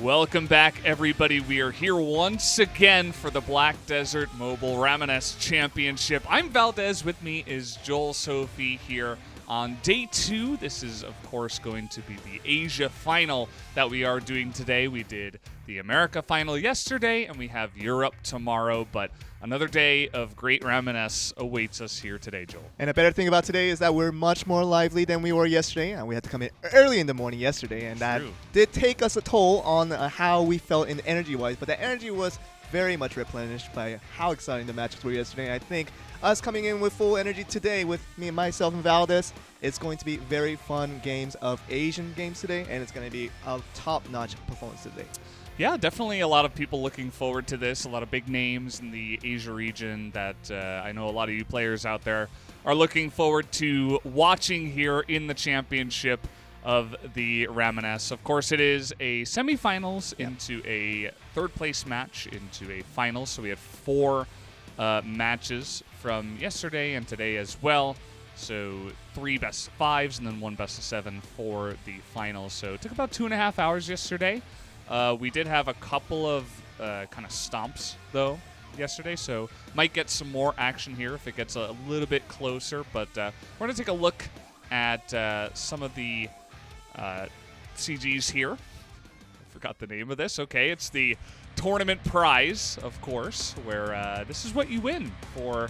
Welcome back, everybody. We are here once again for the Black Desert Mobile Ramoness Championship. I'm Valdez. With me is Joel Sophie here on day 2. This is, of course, going to be the Asia final that we are doing today. We did the America final yesterday, and we have Europe tomorrow, but another day of great Ramoness awaits us here today, Joel. And a better thing about today is that we're much more lively than we were yesterday. We had to come in early in the morning yesterday, and that did take us a toll on how we felt in energy-wise, but the energy was very much replenished by how exciting the matches were yesterday. And I think us coming in with full energy today with me and myself and Valdez, it's going to be very fun games of Asian games today, and it's going to be a top-notch performance today. Yeah, definitely a lot of people looking forward to this. A lot of big names in the Asia region that I know a lot of you players out there are looking forward to watching here in the championship of the Ramoness. Of course, it is a semifinals into a third-place match into a final. So we had 4 matches from yesterday and today as well. So 3 best of 5s and then 1 best of 7 for the final. So it took about 2.5 hours yesterday. We did have a couple of kind of stomps, though, yesterday, so might get some more action here if it gets a little bit closer. But we're going to take a look at some of the CGs here. I forgot the name of this. Okay, it's the tournament prize, of course, where this is what you win for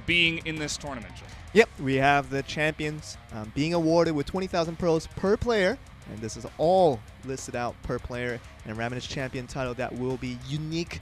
being in this tournament. Yep, we have the champions being awarded with 20,000 pearls per player. And this is all listed out per player, and Ramoness champion title that will be unique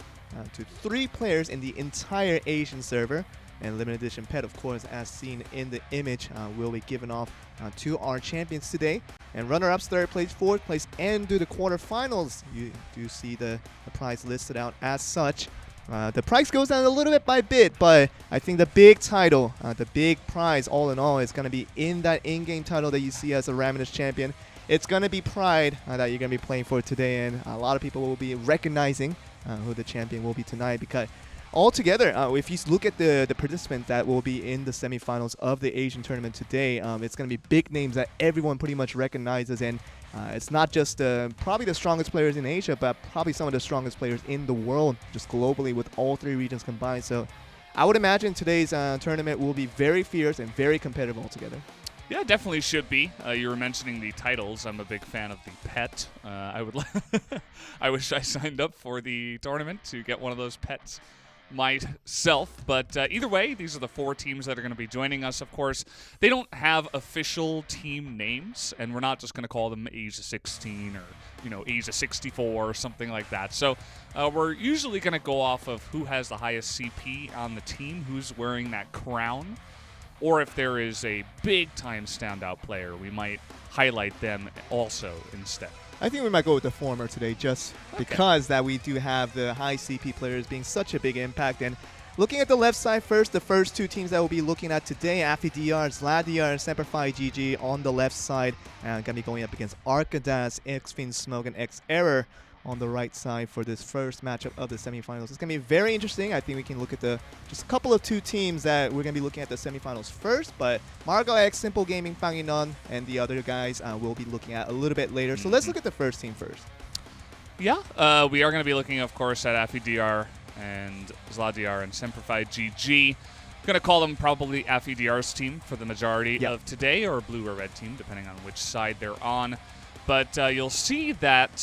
to 3 players in the entire Asian server. And limited edition pet, of course, as seen in the image, will be given off to our champions today. And runner-ups, 3rd place, 4th place, and do the quarterfinals. You do see the prize listed out as such. The price goes down a little bit by bit, but I think the big title, the big prize, all in all, is going to be in that in-game title that you see as a Ramoness champion. It's going to be Pride that you're going to be playing for today, and a lot of people will be recognizing who the champion will be tonight, because altogether, if you look at the participants that will be in the semifinals of the Asian tournament today, it's going to be big names that everyone pretty much recognizes, and it's not just probably the strongest players in Asia, but probably some of the strongest players in the world, just globally with all 3 regions combined. So I would imagine today's tournament will be very fierce and very competitive altogether. Yeah, definitely should be. You were mentioning the titles. I'm a big fan of the pet. I wish I signed up for the tournament to get one of those pets myself. But either way, these are the 4 teams that are going to be joining us. Of course, they don't have official team names, and we're not just going to call them Asia 16 or Asia 64 or something like that. So we're usually going to go off of who has the highest CP on the team, who's wearing that crown. Or if there is a big-time standout player, we might highlight them also instead. I think we might go with the former today, just because that we do have the high CP players being such a big impact. And looking at the left side first, the first 2 teams that we'll be looking at today, AFIDR, Zladr, and Semperfi GG on the left side. And going to be going up against Arkadas, Xfin Smoke, and X-Error on the right side for this first matchup of the semifinals. It's going to be very interesting. I think we can look at just a couple of 2 teams that we're going to be looking at the semifinals first, but Margo X, Simple Gaming, Fanginon, and the other guys we'll be looking at a little bit later. So let's look at the first team first. Yeah, we are going to be looking, of course, at AFIDR and Zladr and Semperfi GG. I'm going to call them probably AFIDR's team for the majority of today, or blue or red team, depending on which side they're on. But you'll see that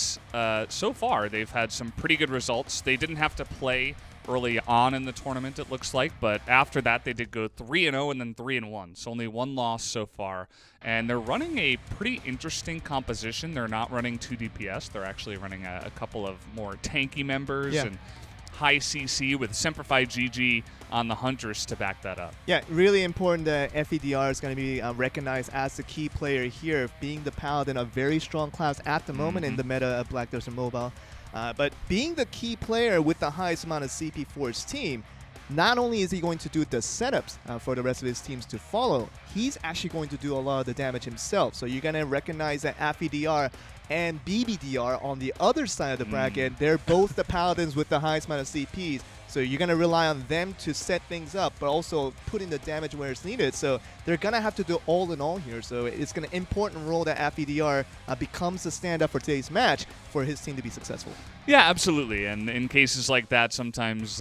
so far they've had some pretty good results. They didn't have to play early on in the tournament, it looks like, but after that they did go 3-0 and then 3-1. So only 1 loss so far. And they're running a pretty interesting composition. They're not running 2 DPS. They're actually running a couple of more tanky members and high CC with Semperfi GG on the Huntress to back that up. Yeah, really important that FEDR is going to be recognized as the key player here, being the Paladin, a very strong class at the moment in the meta of Black Desert Mobile. But being the key player with the highest amount of CP for his team, not only is he going to do the setups for the rest of his teams to follow, he's actually going to do a lot of the damage himself. So you're going to recognize that FEDR and BBDR on the other side of the bracket, they're both the Paladins with the highest amount of CPs. So you're going to rely on them to set things up, but also put in the damage where it's needed. So they're going to have to do all in all here. So it's going to important role that FEDR becomes the stand-up for today's match for his team to be successful. Yeah, absolutely. And in cases like that, sometimes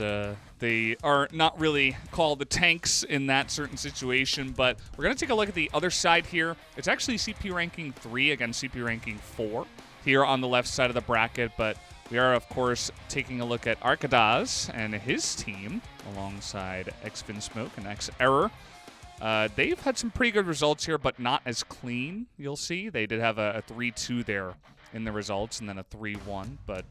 they are not really called the tanks in that certain situation. But we're going to take a look at the other side here. It's actually CP ranking 3 against CP ranking 4 here on the left side of the bracket. But we are, of course, taking a look at Arcadaz and his team alongside X-Finsmoke and X-Error. They've had some pretty good results here, but not as clean, you'll see. They did have a 3-2 there in the results and then a 3-1, but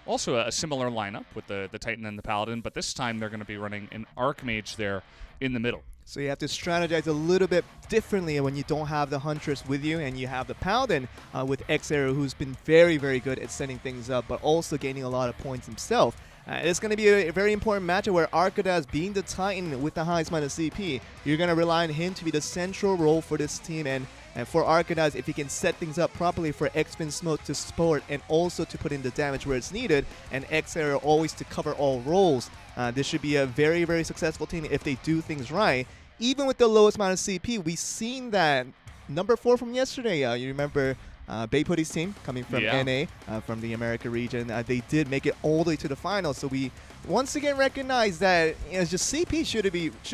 also a similar lineup with the Titan and the Paladin, but this time they're going to be running an Archmage there in the middle. So you have to strategize a little bit differently when you don't have the Huntress with you and you have the Paladin with X-Arrow, who's been very, very good at setting things up, but also gaining a lot of points himself. It's going to be a very important matchup where Arcadaz, being the Titan with the highest amount of CP, you're going to rely on him to be the central role for this team. And for Arcadaz, if he can set things up properly for X-Finsmoke to support and also to put in the damage where it's needed, and X-Arrow always to cover all roles, this should be a very, very successful team if they do things right. Even with the lowest amount of CP, we've seen that number 4 from yesterday. You remember Bayputty's team coming from NA, from the America region. They did make it all the way to the finals. So we once again recognize that just CP should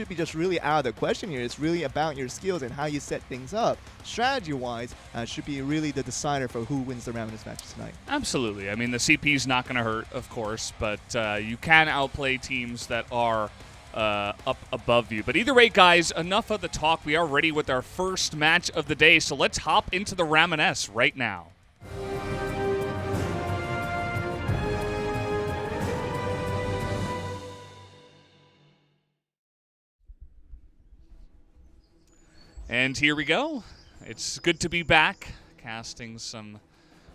be just really out of the question here. It's really about your skills and how you set things up. Strategy-wise, should be really the decider for who wins the Ramoness match tonight. Absolutely. I mean, the CP is not going to hurt, of course, but you can outplay teams that are up above you. But either way, guys, enough of the talk. We are ready with our first match of the day, so let's hop into the Ramoness right now. And here we go. It's good to be back, casting some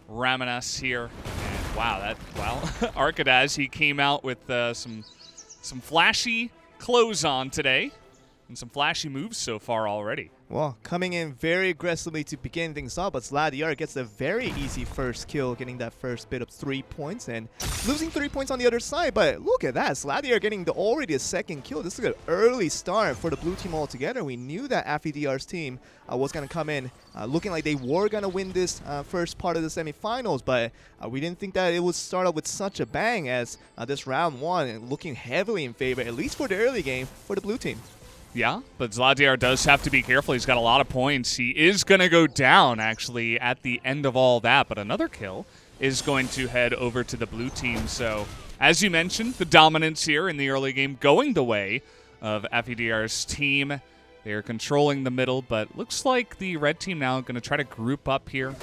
Ramoness here. And wow, Arcadaz, he came out with some flashy clothes on today and some flashy moves so far already. Well, coming in very aggressively to begin things off, but Sladiar gets a very easy first kill, getting that first bit of 3 points and losing 3 points on the other side. But look at that, Sladiar getting already a second kill. This is an early start for the blue team altogether. We knew that FEDR's team was going to come in looking like they were going to win this first part of the semifinals, but we didn't think that it would start off with such a bang as this round 1, and looking heavily in favor, at least for the early game, for the blue team. Yeah, but Zladiar does have to be careful. He's got a lot of points. He is going to go down, actually, at the end of all that, but another kill is going to head over to the blue team. So, as you mentioned, the dominance here in the early game going the way of FEDR's team. They're controlling the middle, but looks like the red team now going to try to group up here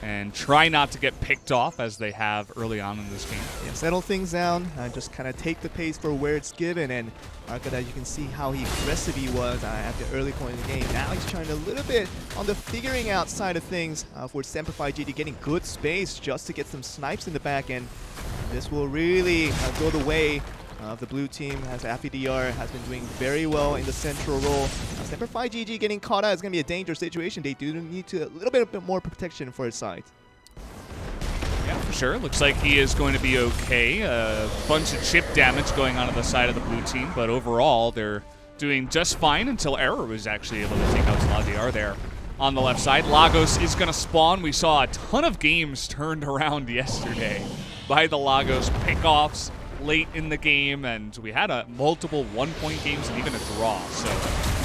and try not to get picked off as they have early on in this game. Yeah, settle things down, just kind of take the pace for where it's given, and Arcadaz, you can see how aggressive he was at the early point of the game. Now he's trying a little bit on the figuring out side of things for Semifinals GD, getting good space just to get some snipes in the back end. This will really go the way of the blue team, as FEDR has been doing very well in the central role. Semifinals GG getting caught out is going to be a dangerous situation. They do need a little bit more protection for his side. Yeah, for sure. Looks like he is going to be okay. A bunch of chip damage going on the side of the blue team, but overall they're doing just fine until Error was actually able to take out Sladiar there on the left side. Lagos is going to spawn. We saw a ton of games turned around yesterday by the Lagos pickoffs late in the game, and we had multiple one-point games and even a draw. So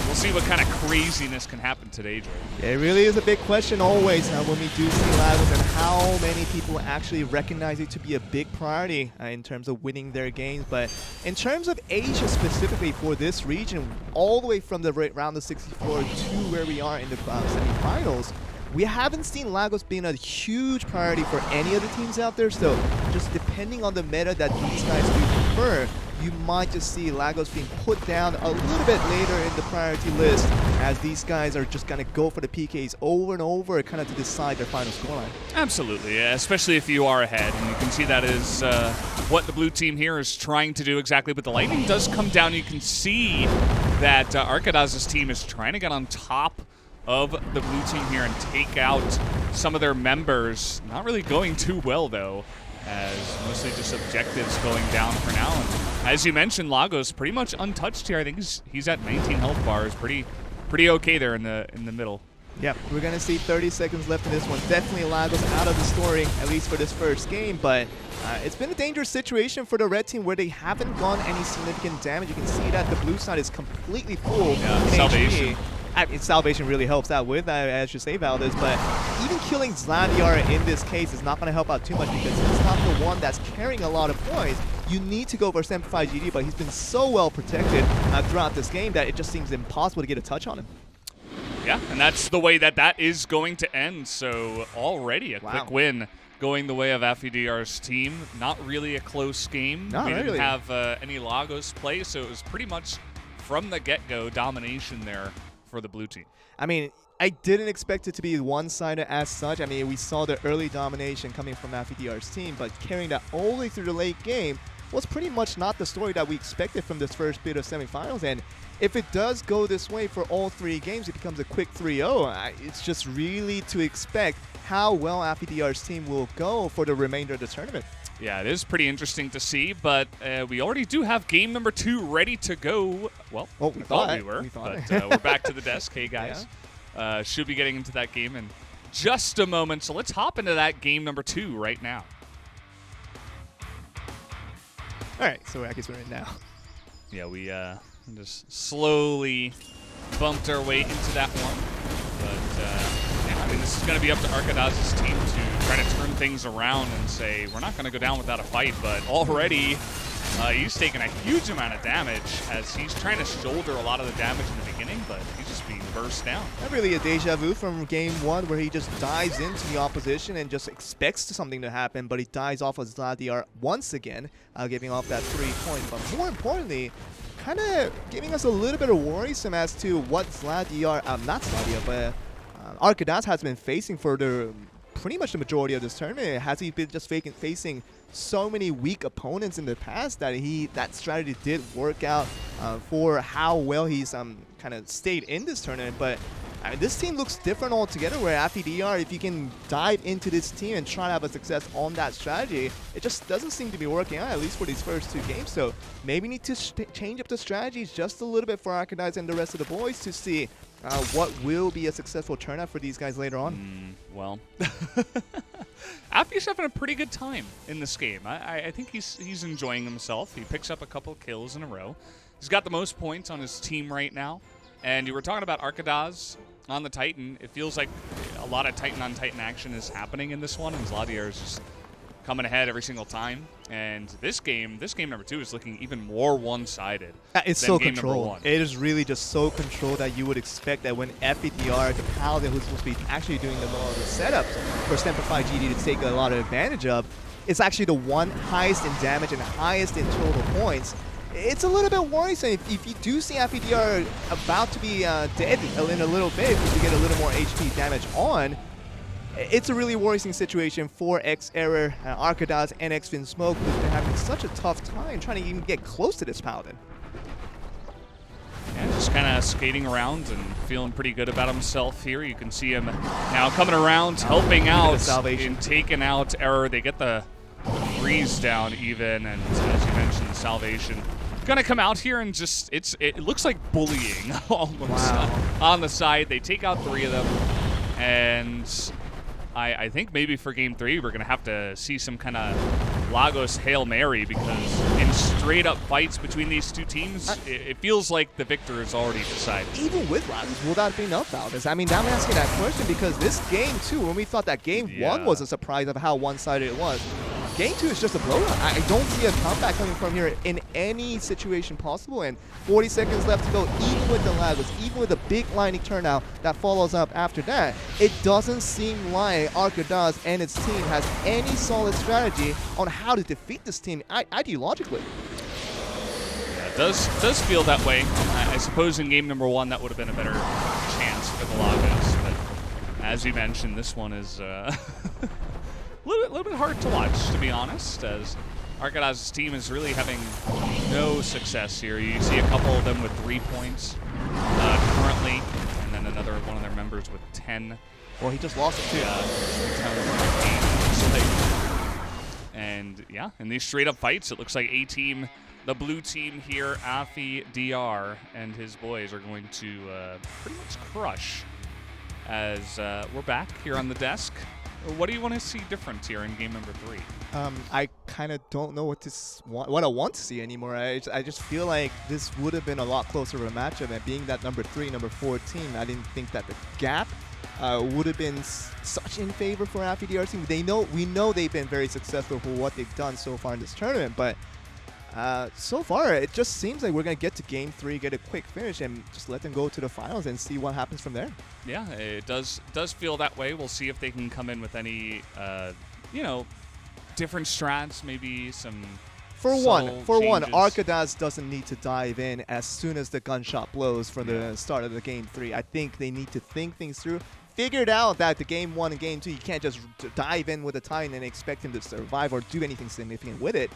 we'll see what kind of craziness can happen today, Jordan. Yeah, it really is a big question always when we do see Lagos, and how many people actually recognize it to be a big priority in terms of winning their games. But in terms of Asia specifically for this region, all the way from the round of 64 to where we are in the semifinals, we haven't seen Lagos being a huge priority for any of the teams out there. So just depending on the meta that these guys do prefer, you might just see Lagos being put down a little bit later in the priority list, as these guys are just going to go for the PKs over and over, kind of to decide their final scoreline. Absolutely, yeah, especially if you are ahead. And you can see that is what the blue team here is trying to do exactly, but the lightning does come down. You can see that Arcadaz's team is trying to get on top of the blue team here and take out some of their members. Not really going too well, though, as mostly just objectives going down for now. And as you mentioned, Lagos pretty much untouched here. I think he's at 19 health bars. Pretty okay there in the middle. Yeah, we're going to see 30 seconds left in this one. Definitely Lagos out of the story, at least for this first game, but it's been a dangerous situation for the red team where they haven't gone any significant damage. You can see that the blue side is completely full. Yeah, Salvation. Salvation really helps out with that, as you say, Valdez, but even killing Zladiar in this case is not going to help out too much because he's not the one that's carrying a lot of points. You need to go for Semifinals GD, but he's been so well protected throughout this game that it just seems impossible to get a touch on him. Yeah, and that's the way that is going to end. So already a quick win going the way of FEDR's team. Not really a close game. We didn't have any Lagos play, so it was pretty much from the get-go domination there for the blue team. I mean, I didn't expect it to be one-sided as such. I mean, we saw the early domination coming from FEDR's team, but carrying that all the way through the late game was pretty much not the story that we expected from this first bit of semifinals. And if it does go this way for all 3 games, it becomes a quick 3-0. It's just really to expect how well FEDR's team will go for the remainder of the tournament. Yeah, it is pretty interesting to see, but we already do have game number 2 ready to go. Well, we thought we were, but we're back to the desk. Hey, guys. Yeah. Should be getting into that game in just a moment, so let's hop into that game number 2 right now. All right, so I guess we're in now. Yeah, we just slowly bumped our way into that one. But, yeah, I mean, this is going to be up to Arcadaz's team to try to turn things around and say, we're not going to go down without a fight. But already, he's taking a huge amount of damage as he's trying to shoulder a lot of the damage in the beginning, but he's just being burst down. Not really a deja vu from game 1 where he just dives into the opposition and just expects something to happen, but he dies off of Zladiar once again, giving off that 3-point. But more importantly, kind of giving us a little bit of worrisome as to what Zladiar, not Zladiar, but Arcadaz has been facing for pretty much the majority of this tournament. Has he been just facing so many weak opponents in the past that that strategy did work out for how well he's kind of stayed in this tournament? But I mean, this team looks different altogether, where FEDR, if you can dive into this team and try to have a success on that strategy, it just doesn't seem to be working out, at least for these first 2 games. So maybe need to change up the strategies just a little bit for Arcadaz and the rest of the boys to see what will be a successful turnout for these guys later on. Well, Affy's having a pretty good time in this game. I think he's enjoying himself. He picks up a couple kills in a row. He's got the most points on his team right now. And you were talking about Arcadaz on the Titan. It feels like a lot of Titan-on-Titan action is happening in this one, and Zladiar is just coming ahead every single time. And this game number 2 is looking even more one-sided. It's so controlled. It is really just so controlled that you would expect that when FEDR, the Paladin, who's supposed to be actually doing the setups for Semper GD to take a lot of advantage of, it's actually the one highest in damage and highest in total points. It's a little bit worrisome if you do see FEDR about to be dead in a little bit, if you get a little more HP damage on. It's a really worrisome situation for X-Error, Arcadaz, and X-Fin Smoke, who've been having such a tough time trying to even get close to this Paladin. Yeah, just kind of skating around and feeling pretty good about himself here. You can see him now coming around, helping out and taking out Error. They get the freeze down even, and as you mentioned, the Salvation. Gonna come out here and just, it looks like bullying almost on the side. They take out 3 of them, and I think maybe for game 3 we're gonna have to see some kind of Lagos Hail Mary, because in straight up fights between these 2 teams, it feels like the victor is already decided. Even with Lagos, will that be enough, Valdez? I mean, I'm asking that question because this game 2, when we thought that game 1 was a surprise of how one-sided it was, game 2 is just a blowout. I don't see a comeback coming from here in any situation possible, and 40 seconds left to go, even with the Lagos, even with the big lightning turnout that follows up after that, it doesn't seem like Arcadaz and its team has any solid strategy on how to defeat this team ideologically. Yeah, it does feel that way. I suppose in game number 1 that would have been a better chance for the Lagos, but as you mentioned, this one is a little bit hard to watch, to be honest, as Arcadaz's team is really having no success here. You see a couple of them with 3 points currently, and then another one of their members with 10. Well, he just lost it too. And yeah, in these straight-up fights, it looks like A-Team, the blue team here, Afi DR, and his boys are going to pretty much crush as we're back here on the desk. What do you want to see different here in game number 3? I kind of don't know what I want to see anymore. I just feel like this would have been a lot closer of a matchup, and being that number 3, number 4 team, I didn't think that the gap would have been such in favor for AFIDR team. We know they've been very successful for what they've done so far in this tournament, but so far it just seems like we're going to get to game 3, get a quick finish, and just let them go to the finals and see what happens from there. Yeah, it does feel that way. We'll see if they can come in with any, different strats, maybe some. For one, Arcadaz doesn't need to dive in as soon as the gunshot blows for the start of the game 3. I think they need to think things through. Figured out that the game 1 and game 2, you can't just dive in with a Titan and expect him to survive or do anything significant with it.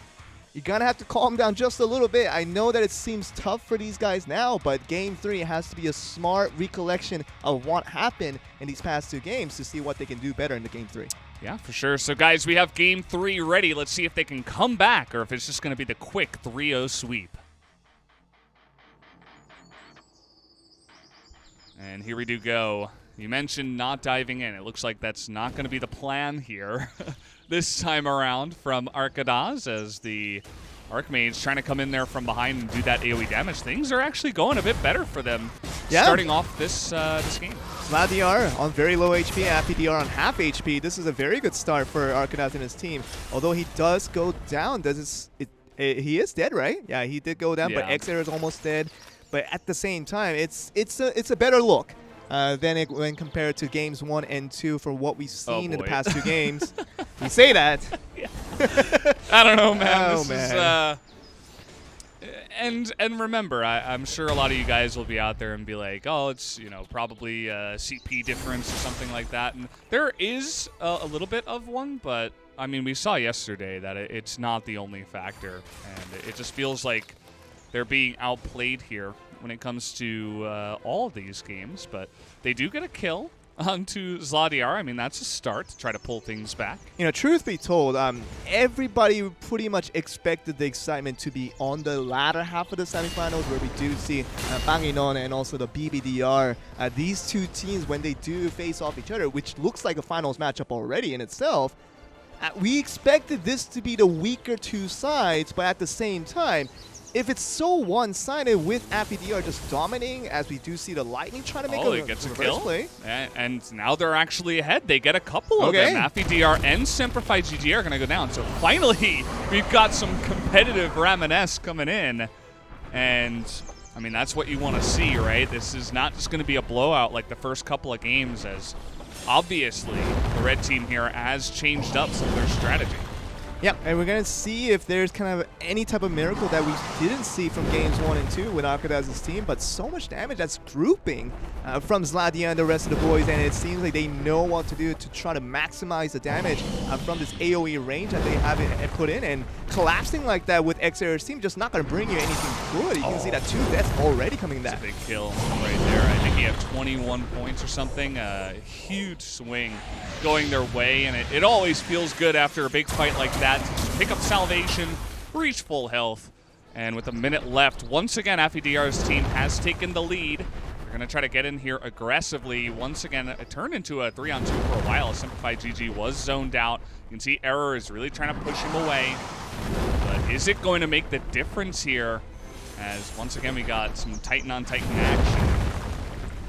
You're going to have to calm down just a little bit. I know that it seems tough for these guys now, but game 3 has to be a smart recollection of what happened in these past 2 games to see what they can do better in the game 3. Yeah, for sure. So, guys, we have game 3 ready. Let's see if they can come back or if it's just going to be the quick 3-0 sweep. And here we do go. You mentioned not diving in. It looks like that's not going to be the plan here this time around from Arcadaz, as the Archmage trying to come in there from behind and do that AoE damage. Things are actually going a bit better for them starting off this game. Sladiar on very low HP, AFIDR on half HP. This is a very good start for Arcadaz and his team. Although he does go down, he is dead, right? Yeah, he did go down, but Xair is almost dead. But at the same time, it's a better look when compared to games 1 and 2 for what we've seen in the past 2 games. We say that. I don't know, man. And remember, I'm sure a lot of you guys will be out there and be like, oh, it's probably a CP difference or something like that. And there is a little bit of one, but I mean, we saw yesterday that it's not the only factor, and it just feels like they're being outplayed here when it comes to all of these games. But they do get a kill onto Zladiar. I mean, that's a start to try to pull things back. Truth be told, everybody pretty much expected the excitement to be on the latter half of the semifinals, where we do see Banginon and also the BBDR. These 2 teams, when they do face off each other, which looks like a finals matchup already in itself, we expected this to be the weaker 2 sides, but at the same time, if it's so one-sided with AFIDR just dominating, as we do see the Lightning trying to make a reverse play. And now they're actually ahead. They get a couple of them. AFIDR and Semperfi GG are going to go down. So finally, we've got some competitive Ramoness coming in. And, I mean, that's what you want to see, right? This is not just going to be a blowout like the first couple of games, as obviously the red team here has changed up some of their strategy. Yeah, and we're going to see if there's kind of any type of miracle that we didn't see from games 1 and 2 with Arcadaz's team, but so much damage that's grouping from Zladia and the rest of the boys, and it seems like they know what to do to try to maximize the damage from this AoE range that they have put in, and collapsing like that with Xair's team just not going to bring you anything good. You can see that 2 deaths already coming back. That's a big kill right there. I think he had 21 points or something. A huge swing going their way, and it always feels good after a big fight like that to pick up salvation, reach full health, and with a minute left, once again, AFIDR's team has taken the lead. They're going to try to get in here aggressively. Once again, it turned into a 3-on-2 for a while. Simplified GG was zoned out. You can see Error is really trying to push him away. But is it going to make the difference here? As once again, we got some Titan-on-Titan action.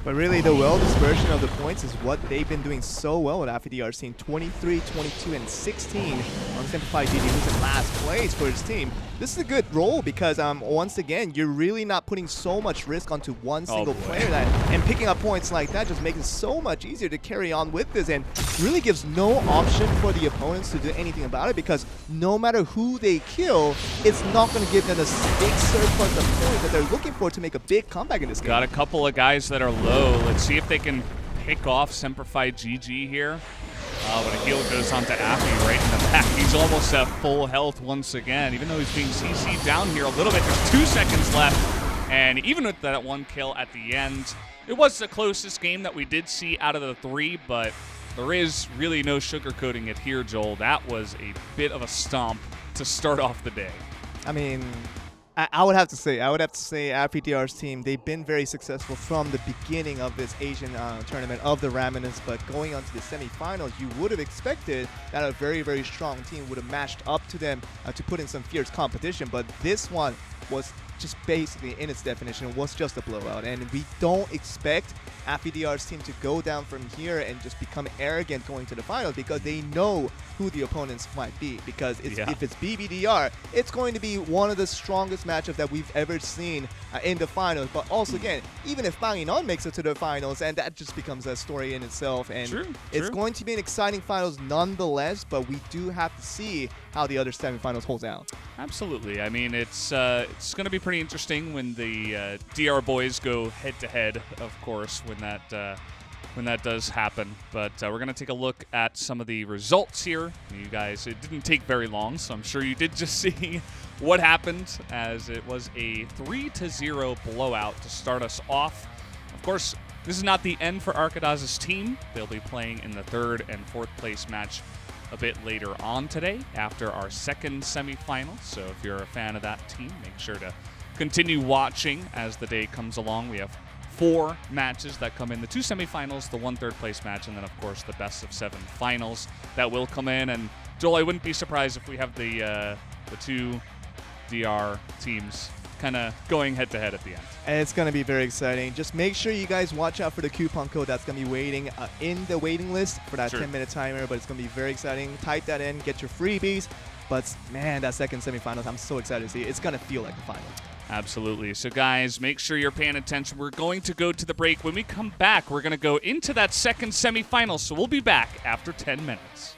But really, the well dispersion of the points is what they've been doing so well with AFIDR's team. 23, 22, and 16 on Simplified GG, who's in last place for his team. This is a good role because, once again, you're really not putting so much risk onto one single player, and picking up points like that just makes it so much easier to carry on with this, and really gives no option for the opponents to do anything about it, because no matter who they kill, it's not going to give them a big surplus of points that they're looking for to make a big comeback in this game. Got a couple of guys that are low. Let's see if they can pick off Semperfi GG here. But a heal goes on to Appy right in the back. He's almost at full health once again, even though he's being CC'd down here a little bit. There's 2 seconds left, and even with that 1 kill at the end, it was the closest game that we did see out of the 3, but there is really no sugarcoating it here, Joel. That was a bit of a stomp to start off the day. I mean, I would have to say, AppyDR's team, they've been very successful from the beginning of this Asian tournament of the Ramoness, but going on to the semifinals, you would have expected that a very, very strong team would have matched up to them to put in some fierce competition, but this one was just basically, in its definition, was just a blowout, and we don't expect AppyDR's team to go down from here and just become arrogant going to the finals, because they know who the opponents might be, because if it's BBDR, it's going to be one of the strongest matchups that we've ever seen in the finals. But also, again, even if Banginon makes it to the finals, and that just becomes a story in itself, and it's going to be an exciting finals nonetheless, but we do have to see how the other semifinals hold out. Absolutely. I mean, it's going to be pretty interesting when the DR boys go head-to-head, of course, when that does happen. But we're going to take a look at some of the results here. You guys, it didn't take very long, so I'm sure you did just see what happened, as it was a 3-0 blowout to start us off. Of course, this is not the end for Arcadaz's team. They'll be playing in the 3rd and 4th place match a bit later on today after our 2nd semifinal. So if you're a fan of that team, make sure to continue watching as the day comes along. We have 4 matches that come in, the 2 semifinals, the 1 3rd place match, and then of course the best of 7 finals that will come in. And Joel, I wouldn't be surprised if we have the 2 DR teams kind of going head to head at the end. And it's going to be very exciting. Just make sure you guys watch out for the coupon code that's going to be waiting in the waiting list for that 10-minute timer, but it's going to be very exciting. Type that in, get your freebies. But man, that 2nd semifinals, I'm so excited to see. It's going to feel like the final. Absolutely. So guys, make sure you're paying attention. We're going to go to the break. When we come back, we're going to go into that 2nd semifinal. So we'll be back after 10 minutes.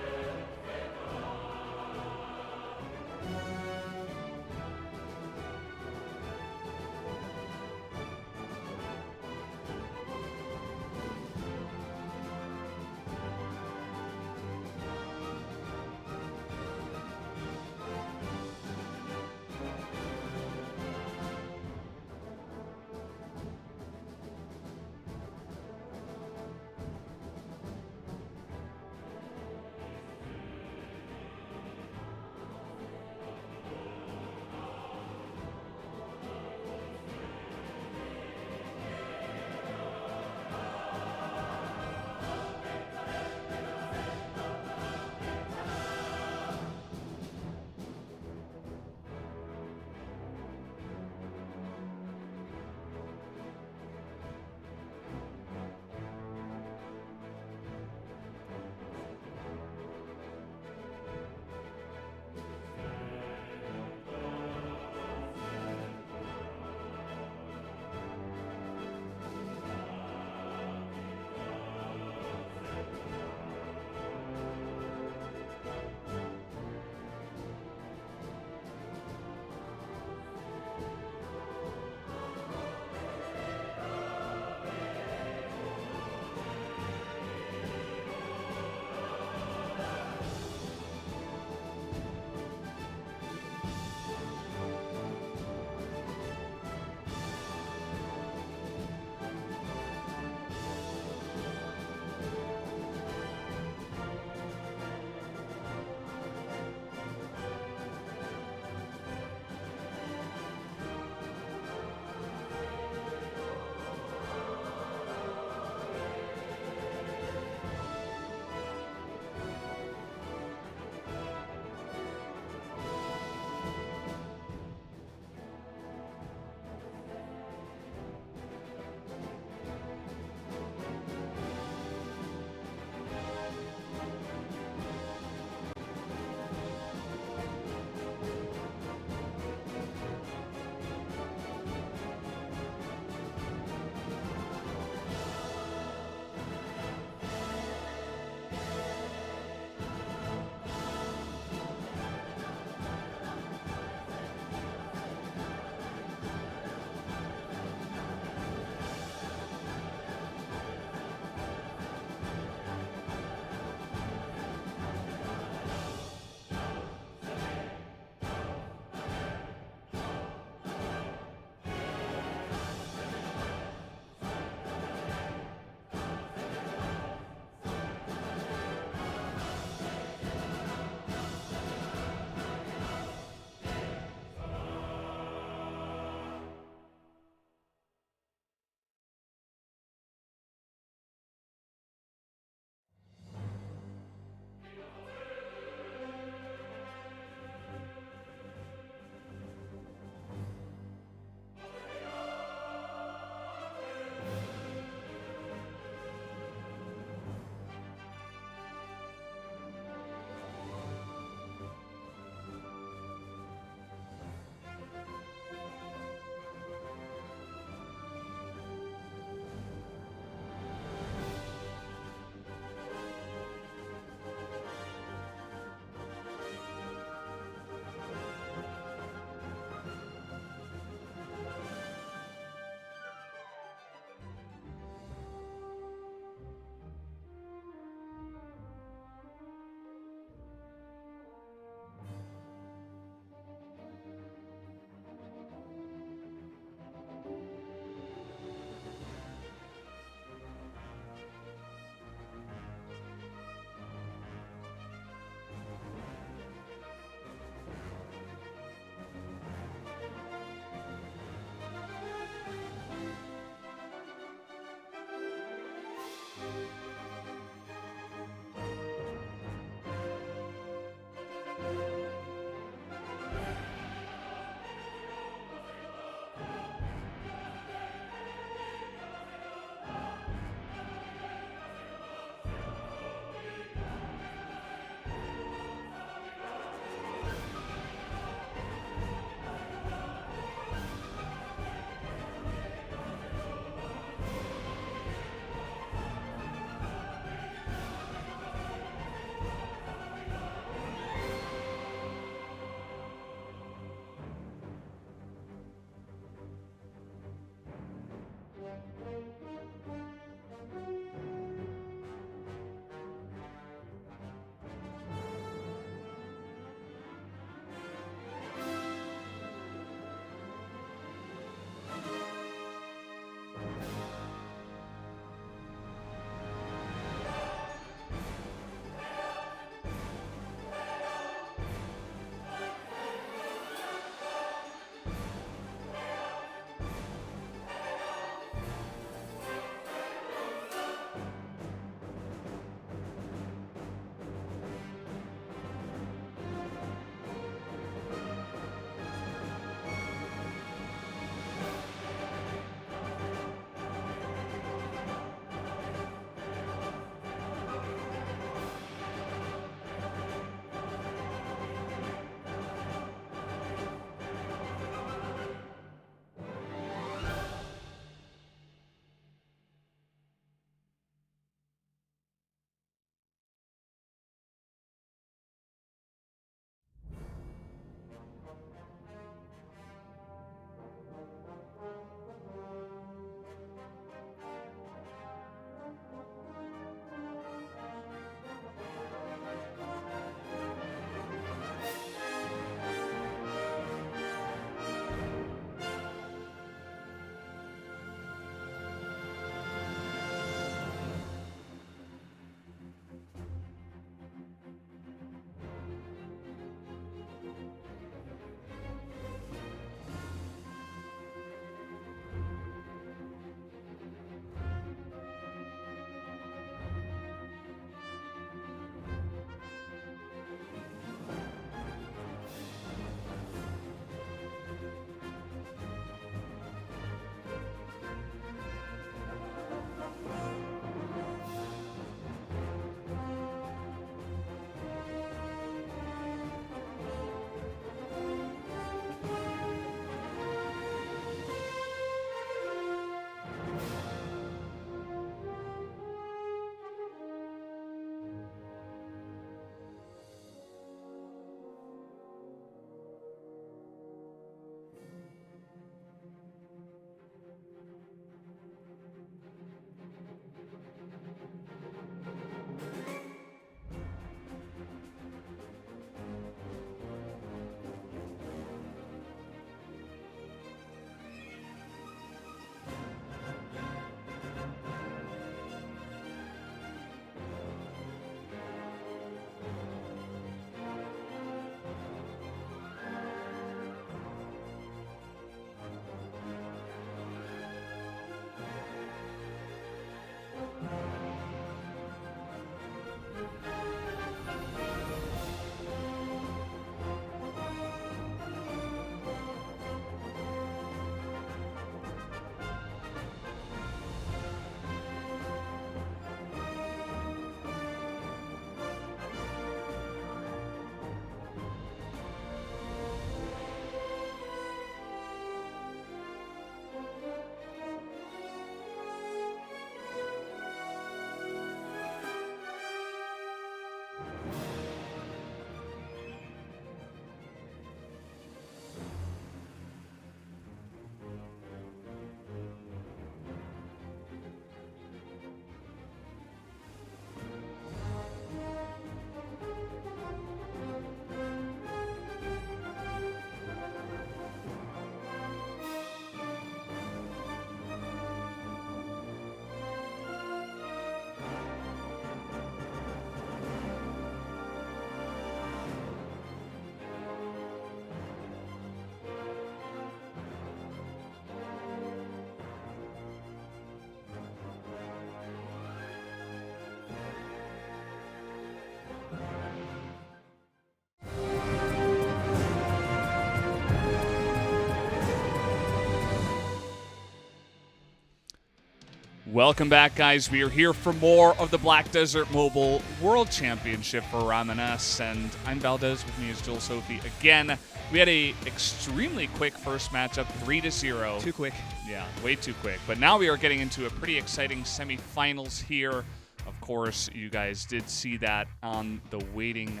Welcome back, guys. We are here for more of the Black Desert Mobile World Championship for Ramoness, and I'm Valdez. With me is Joel Sophie again. We had a extremely quick first matchup, 3-0. Too quick. Yeah, way too quick. But now we are getting into a pretty exciting semifinals here. Of course, you guys did see that on the waiting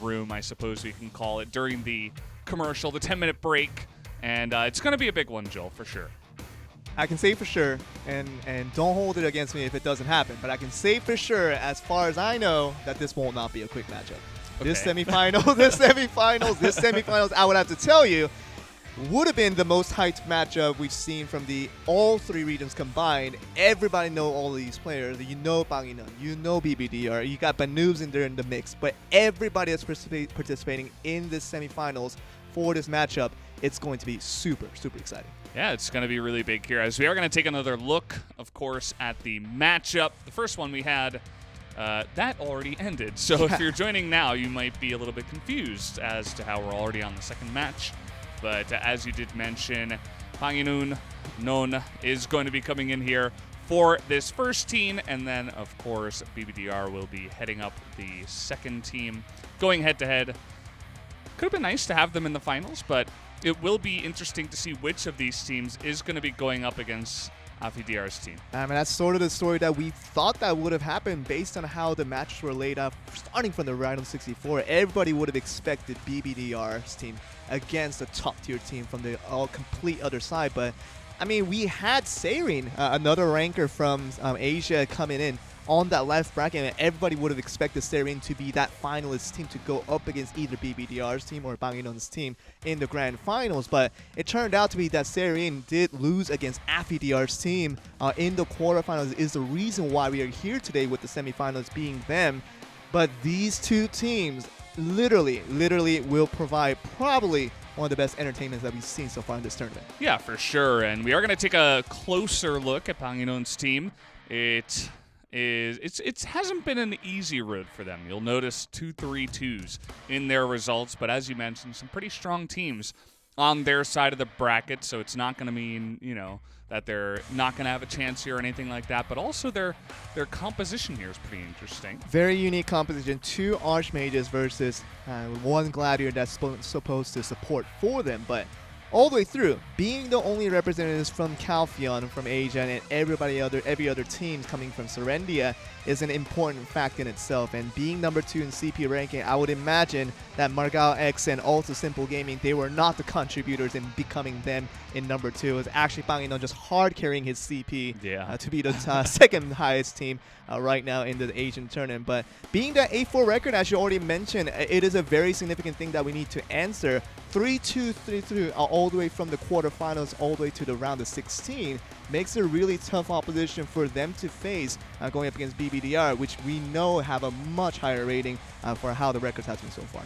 room, I suppose we can call it, during the commercial, the 10-minute break. And it's going to be a big one, Joel, for sure. I can say for sure, and don't hold it against me if it doesn't happen, but I can say for sure, as far as I know, that this will not be a quick matchup. Okay. This semifinals, I would have to tell you, would have been the most hyped matchup we've seen from all three regions combined. Everybody know all of these players. You know Banginon, you know BBDR, you got Banubs in there in the mix, but everybody that's participating in this semifinals for this matchup, it's going to be super, super exciting. Yeah, it's going to be really big here, as we are going to take another look, of course, at the matchup. The first one we had, that already ended. So if you're joining now, you might be a little bit confused as to how we're already on the second match. But as you did mention, Banginon Non is going to be coming in here for this first team, and then, of course, BBDR will be heading up the second team, going head-to-head. Could have been nice to have them in the finals, but it will be interesting to see which of these teams is going to be going up against AFIDR's team. I mean, that's sort of the story that we thought that would have happened based on how the matches were laid out. Starting from the round of 64, everybody would have expected BBDR's team against a top-tier team from the complete other side. But, I mean, we had Sarin, another ranker from Asia, coming in on that left bracket, and everybody would have expected Sarin to be that finalist team to go up against either BBDR's team or Banginon's team in the grand finals. But it turned out to be that Sarin did lose against AFIDR's team in the quarterfinals, is the reason why we are here today with the semifinals being them. But these two teams literally will provide probably one of the best entertainments that we've seen so far in this tournament. Yeah, for sure. And we are going to take a closer look at Banginon's team. It hasn't been an easy road for them. You'll notice 2-3-2s in their results, but as you mentioned, some pretty strong teams on their side of the bracket, so it's not going to mean, that they're not going to have a chance here or anything like that, but also their composition here is pretty interesting. Very unique composition. 2 Archmages versus 1 Gladiator that's supposed to support for them, but all the way through, being the only representatives from Calpheon, from Asia, and every other team coming from Serendia is an important fact in itself. And being number 2 in CP ranking, I would imagine that Margal X and also Simple Gaming, they were not the contributors in becoming them in number 2. It was actually Banginon just hard carrying his CP to be the second highest team right now in the Asian tournament. But being the A4 record, as you already mentioned, it is a very significant thing that we need to answer. 3-2, 3-3 all the way from the quarterfinals all the way to the round of 16 makes it a really tough opposition for them to face going up against BBDR, which we know have a much higher rating for how the records have been so far.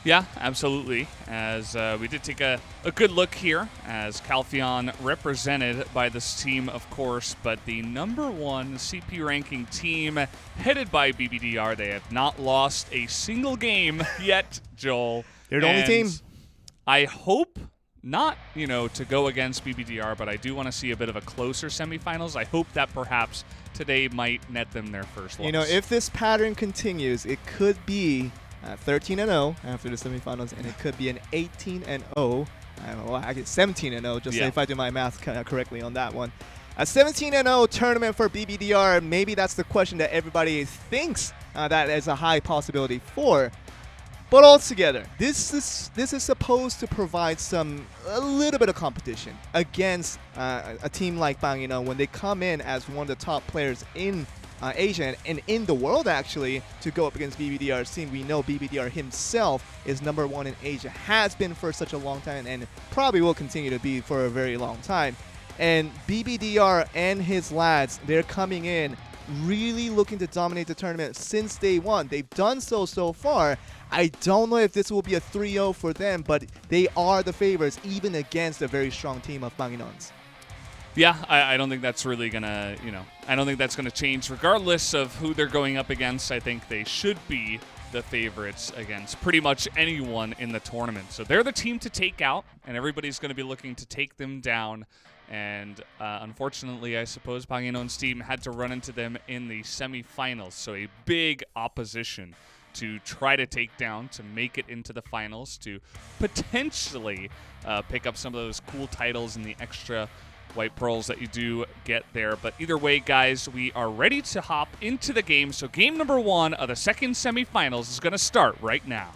Yeah, absolutely. As we did take a good look here, as Calpheon represented by this team, of course, but the number 1 CP ranking team headed by BBDR, they have not lost a single game yet, Joel. They're the only team. I hope not, to go against BBDR, but I do want to see a bit of a closer semifinals. I hope that perhaps today might net them their first loss. If this pattern continues, it could be 13-0 after the semifinals, and it could be an 18-0. I get 17-0, just if I do my math correctly on that one. A 17-0 tournament for BBDR, maybe that's the question that everybody thinks that is a high possibility for. But altogether, this is supposed to provide a little bit of competition against a team like Banginon when they come in as one of the top players in Asia and in the world, actually, to go up against BBDR's team. We know BBDR himself is number 1 in Asia, has been for such a long time, and probably will continue to be for a very long time. And BBDR and his lads, they're coming in really looking to dominate the tournament since day one. They've done so far. I don't know if this will be a 3-0 for them, but they are the favorites, even against a very strong team of Banginons. Yeah, I don't think that's really going to, I don't think that's going to change regardless of who they're going up against. I think they should be the favorites against pretty much anyone in the tournament. So they're the team to take out, and everybody's going to be looking to take them down. And unfortunately, I suppose Panginon's team had to run into them in the semifinals. So a big opposition to try to take down, to make it into the finals, to potentially pick up some of those cool titles and the extra white pearls that you do get there. But either way, guys, we are ready to hop into the game. So game number 1 of the second semifinals is going to start right now.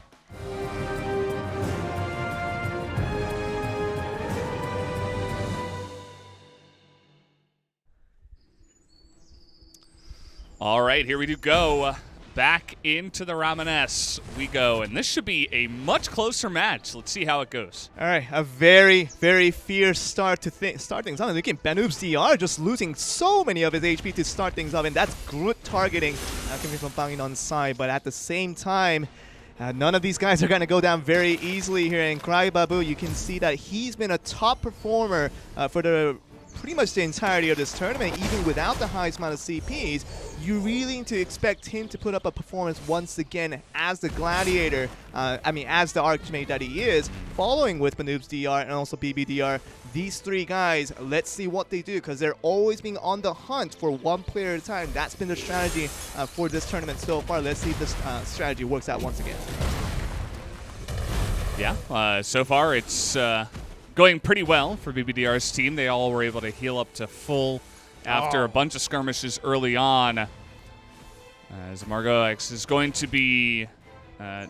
All right, here we do go. Back into the Ramoness we go, and this should be a much closer match. Let's see how it goes. All right, a very, very fierce start to start things off. Look at Banoob's DR just losing so many of his HP to start things off, and that's good targeting coming from Panginon's side. But at the same time, none of these guys are going to go down very easily here. And Crybabu, you can see that he's been a top performer for pretty much the entirety of this tournament, even without the highest amount of CPs. You really need to expect him to put up a performance once again as the gladiator, as the Archmage that he is, following with Banoob's DR and also BBDR. These three guys, let's see what they do, because they're always being on the hunt for one player at a time. That's been the strategy for this tournament so far. Let's see if this strategy works out once again. Yeah, so far it's going pretty well for BBDR's team. They all were able to heal up to full after a bunch of skirmishes early on. As Margox is going to be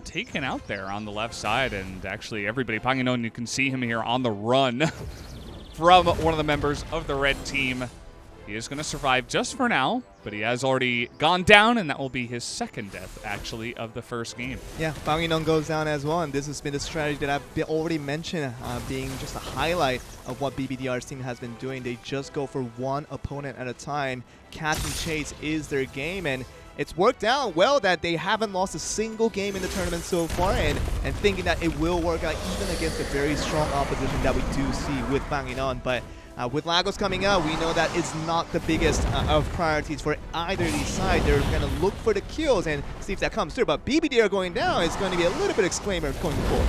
taken out there on the left side, and actually everybody, Panginon, you can see him here on the run from one of the members of the red team. He is going to survive just for now, but he has already gone down, and that will be his second death, actually, of the first game. Yeah, Panginon goes down as well, and this has been the strategy that I've already mentioned being just a highlight of what BBDR's team has been doing. They just go for one opponent at a time. Catch and chase is their game, and it's worked out well that they haven't lost a single game in the tournament so far, and thinking that it will work out even against the very strong opposition that we do see with Panginon. But with Lagos coming out, we know that it's not the biggest of priorities for either of these sides. They're going to look for the kills and see if that comes through. But BBDR going down is going to be a little bit exclaimer going forward.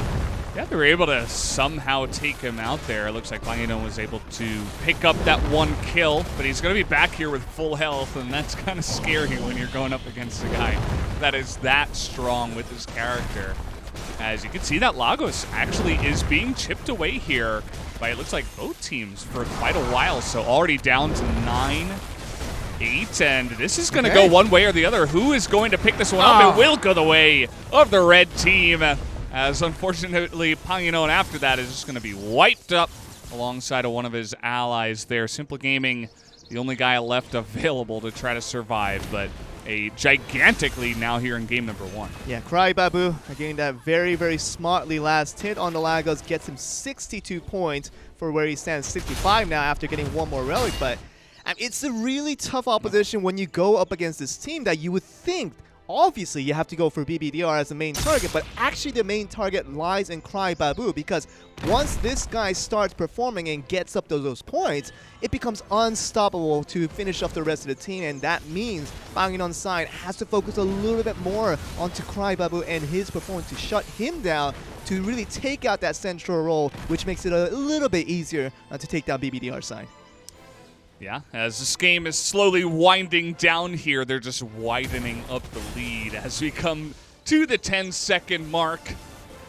Yeah, they were able to somehow take him out there. It looks like Panginon was able to pick up that one kill, but he's going to be back here with full health, and that's kind of scary when you're going up against a guy that is that strong with his character. As you can see, that Lagos actually is being chipped away here by, it looks like, both teams for quite a while. So already down to 9-8, and this is going to go one way or the other. Who is going to pick this one up? It will go the way of the red team, as unfortunately Panginon after that is just going to be wiped up alongside of one of his allies there. Simple Gaming, the only guy left available to try to survive, but a gigantic lead now here in game number 1. Yeah, Crybabu getting that very, very smartly last hit on the Lagos gets him 62 points for where he stands 65 now after getting one more relic. But it's a really tough opposition when you go up against this team that you would think, obviously, you have to go for BBDR as the main target, but actually the main target lies in Crybabu, because once this guy starts performing and gets up to those points, it becomes unstoppable to finish off the rest of the team, and that means Panginon's side has to focus a little bit more onto Crybabu and his performance to shut him down, to really take out that central role, which makes it a little bit easier to take down BBDR's side. Yeah, as this game is slowly winding down here, they're just widening up the lead as we come to the 10-second mark.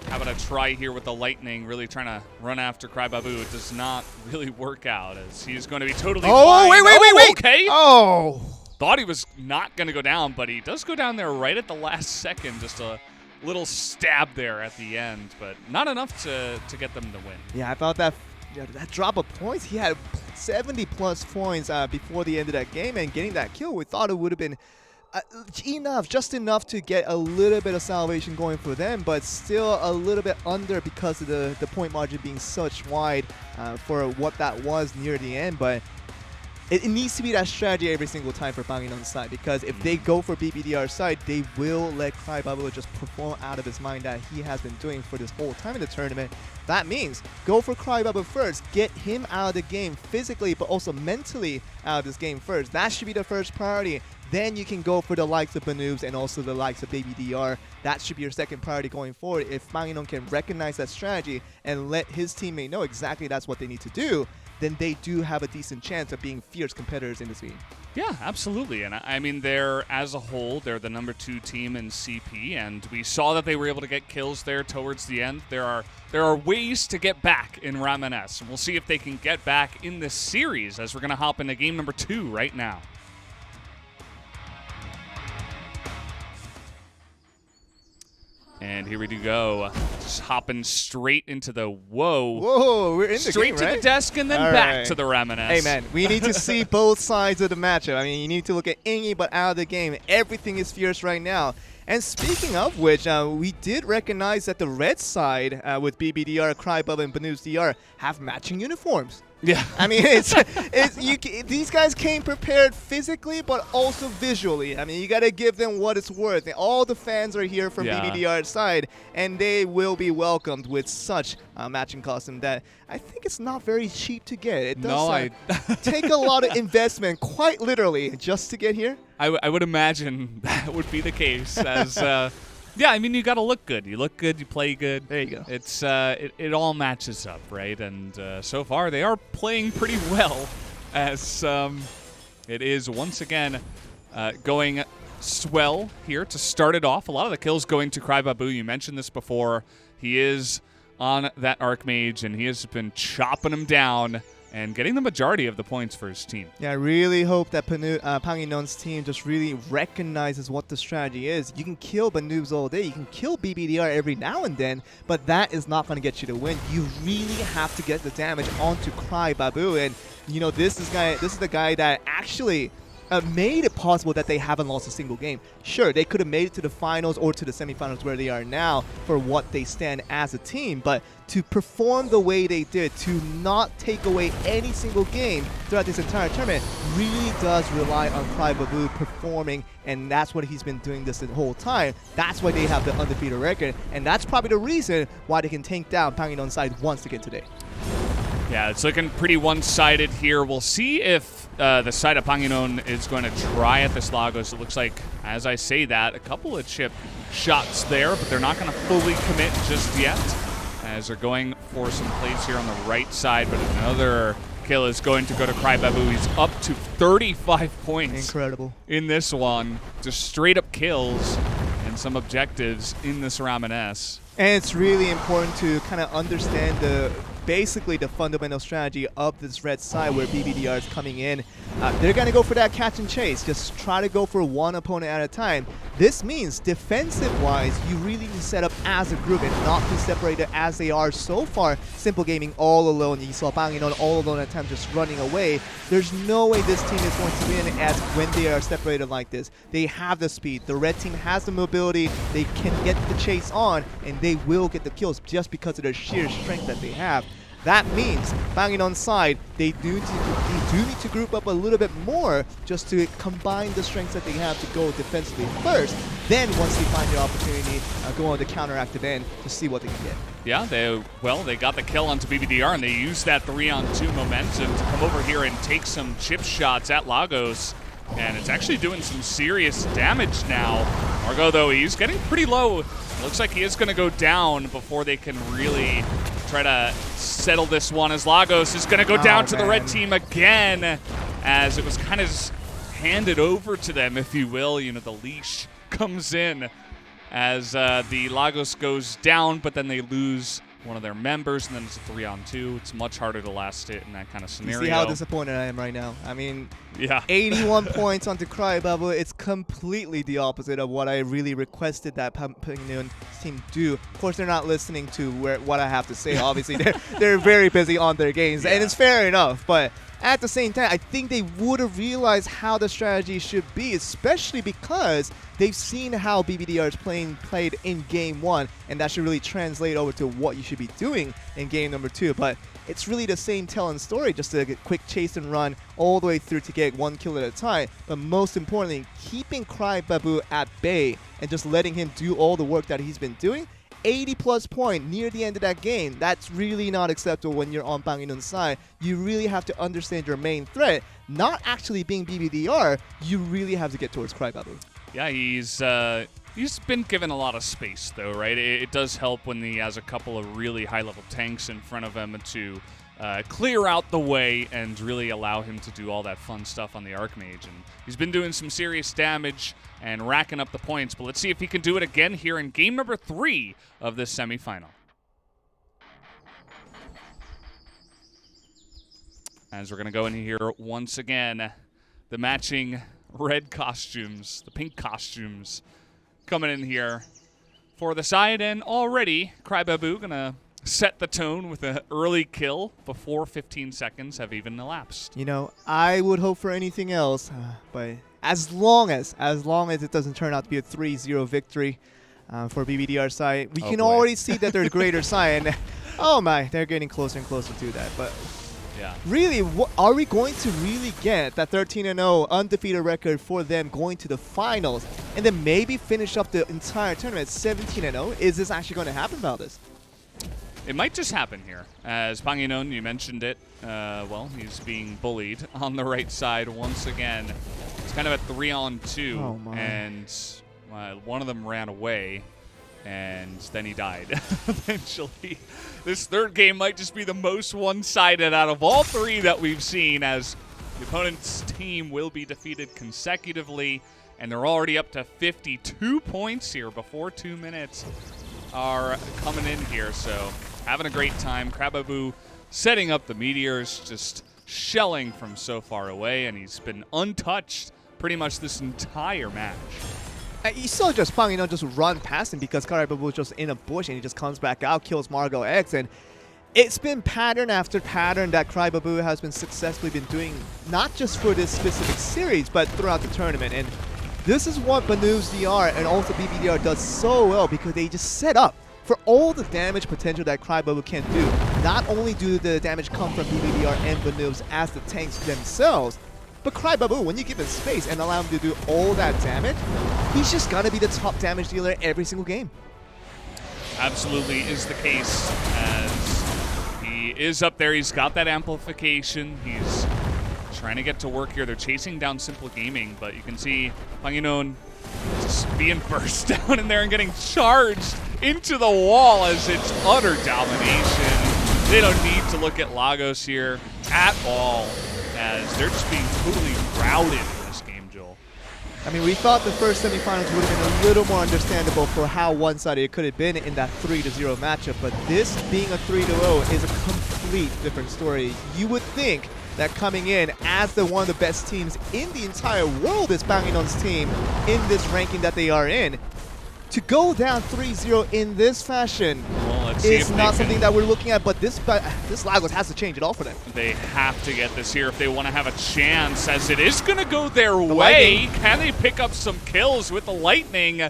How about a try here with the Lightning, really trying to run after Crybabu. It does not really work out, as he's going to be totally fine. Wait. Okay. Oh! Thought he was not going to go down, but he does go down there right at the last second. Just a little stab there at the end, but not enough to get them to win. Yeah, I thought that drop of points, he had 70-plus points before the end of that game, and getting that kill, we thought it would have been just enough to get a little bit of salvation going for them, but still a little bit under because of the point margin being such wide for what that was near the end. But it needs to be that strategy every single time for Panginon's side, because if they go for BBDR's side, they will let Crybabu just perform out of his mind that he has been doing for this whole time in the tournament. That means go for Crybabu first, get him out of the game physically, but also mentally out of this game first. That should be the first priority. Then you can go for the likes of Banoobs and also the likes of BBDR. That should be your second priority going forward. If Panginon can recognize that strategy and let his teammate know exactly that's what they need to do, then they do have a decent chance of being fierce competitors in this game. Yeah, absolutely. And I mean, they're, as a whole, they're the number 2 team in CP, and we saw that they were able to get kills there towards the end. There are ways to get back in Ramoness, and we'll see if they can get back in this series as we're going to hop into game number 2 right now. And here we do go. Just hopping straight into the Whoa, we're in the straight game, to right? the desk and then All back right. to the Ramoness. Hey, man, we need to see both sides of the matchup. I mean, you need to look at Ingi, but out of the game. Everything is fierce right now. And speaking of which, we did recognize that the red side with BBDR, Crybubba, and Banoo's DR have matching uniforms. Yeah. I mean, these guys came prepared physically, but also visually. I mean, you got to give them what it's worth. All the fans are here from BBDR's side, and they will be welcomed with such a matching costume that I think it's not very cheap to get. It does take a lot of investment, quite literally, just to get here. I would imagine that would be the case. As yeah, I mean, you got to look good. You look good, you play good. There you go. It's it all matches up, right? And so far, they are playing pretty well. As it is once again going swell here to start it off. A lot of the kills going to Crybubba. You mentioned this before. He is on that Archmage, and he has been chopping him down and getting the majority of the points for his team. Yeah, I really hope that Panginon's team just really recognizes what the strategy is. You can kill Banoobs all day, you can kill BBDR every now and then, but that is not going to get you to win. You really have to get the damage onto Crybubba, and you know this is the guy that actually made it possible that they haven't lost a single game. Sure, they could have made it to the finals or to the semifinals where they are now for what they stand as a team, but to perform the way they did, to not take away any single game throughout this entire tournament, really does rely on Crybubba performing, and that's what he's been doing this the whole time. That's why they have the undefeated record, and that's probably the reason why they can tank down Panginon's side once again today. Yeah, it's looking pretty one-sided here. We'll see if the side of Panginon is going to try at this Lagos. It looks like, as I say that, a couple of chip shots there, but they're not going to fully commit just yet, as they're going for some plays here on the right side, but another kill is going to go to Crybubba. He's up to 35 points. Incredible. In this one. Just straight-up kills and some objectives in this Ramoness. And it's really important to kind of understand basically the fundamental strategy of this red side where BBDR is coming in. They're going to go for that catch and chase. Just try to go for one opponent at a time. This means defensive-wise, you really need to set up as a group and not be separated as they are so far. Simple Gaming all alone. You saw Panginon all alone at times just running away. There's no way this team is going to win as when they are separated like this. They have the speed. The red team has the mobility. They can get the chase on, and they will get the kills just because of their sheer strength that they have. That means Panginon's side, they do need to group up a little bit more just to combine the strengths that they have to go defensively first. Then once they find the opportunity, go on the counteractive end to see what they can get. Yeah, they got the kill onto BBDR, and they used that 3-on-2 momentum to come over here and take some chip shots at Lagos. And it's actually doing some serious damage now. Margo, though, he's getting pretty low. Looks like he is going to go down before they can really try to settle this one, as Lagos is going to go down to the red team again, as it was kind of just handed over to them, if you will. You know, the leash comes in as the Lagos goes down, but then they lose one of their members, and then it's a 3-on-2. It's much harder to last it in that kind of scenario. You see how disappointed I am right now. I mean, yeah, 81 points onto Crybubba. It's completely the opposite of what I really requested that Panginon team do. Of course, they're not listening to what I have to say. Obviously, they're very busy on their games, and it's fair enough, but at the same time, I think they would have realized how the strategy should be, especially because they've seen how BBDR is played in Game 1, and that should really translate over to what you should be doing in Game number 2. But it's really the same telling story, just a quick chase and run all the way through to get one kill at a time. But most importantly, keeping Crybubba at bay and just letting him do all the work that he's been doing. 80-plus point near the end of that game. That's really not acceptable when you're on Panginon's side. You really have to understand your main threat, not actually being BBDR. You really have to get towards Crybubba. Yeah, he's been given a lot of space, though, right? It does help when he has a couple of really high-level tanks in front of him to clear out the way and really allow him to do all that fun stuff on the Archmage. And he's been doing some serious damage and racking up the points, but let's see if he can do it again here in game number 3 of this semifinal. As we're going to go in here once again, the matching red costumes, the pink costumes coming in here for the side, and already Crybabu going to set the tone with an early kill before 15 seconds have even elapsed. You know, I would hope for anything else, but as long as it doesn't turn out to be a 3-0 victory for BBDR side, we can already see that they're the greater side, and oh my, they're getting closer and closer to that. But yeah, really, are we going to really get that 13-0 undefeated record for them going to the finals, and then maybe finish up the entire tournament 17-0? Is this actually going to happen, Valdez? It might just happen here. As Panginon, you mentioned it, well, he's being bullied on the right side once again. It's kind of a 3-on-2, and one of them ran away, and then he died eventually. This third game might just be the most one-sided out of all 3 that we've seen, as the opponent's team will be defeated consecutively, and they're already up to 52 points here before 2 minutes are coming in here, so having a great time. Crybabu setting up the meteors, just shelling from so far away, and he's been untouched pretty much this entire match. You saw just Pang, just run past him because Crybabu was just in a bush, and he just comes back out, kills Margot X, and it's been pattern after pattern that Crybabu has been successfully been doing, not just for this specific series, but throughout the tournament. And this is what Banu's DR and also BBDR does so well, because they just set up for all the damage potential that Crybabu can do. Not only do the damage come from BBDR and Banu's as the tanks themselves, but Crybabu, when you give him space and allow him to do all that damage, he's just gonna be the top damage dealer every single game. Absolutely is the case, as he is up there. He's got that amplification. He's trying to get to work here. They're chasing down Simple Gaming, but you can see Panginon just being burst down in there and getting charged into the wall as it's utter domination. They don't need to look at Lagos here at all, as they're just being totally routed in this game, Joel. I mean, we thought the first semifinals would have been a little more understandable for how one-sided it could have been in that 3-0 matchup, but this being a 3-0 is a complete different story. You would think that coming in as one of the best teams in the entire world is Panginon's team in this ranking that they are in, to go down 3-0 in this fashion is not something that we're looking at, but this Lagos has to change it all for them. They have to get this here if they want to have a chance, as it is going to go their way. Lightning. Can they pick up some kills with the Lightning?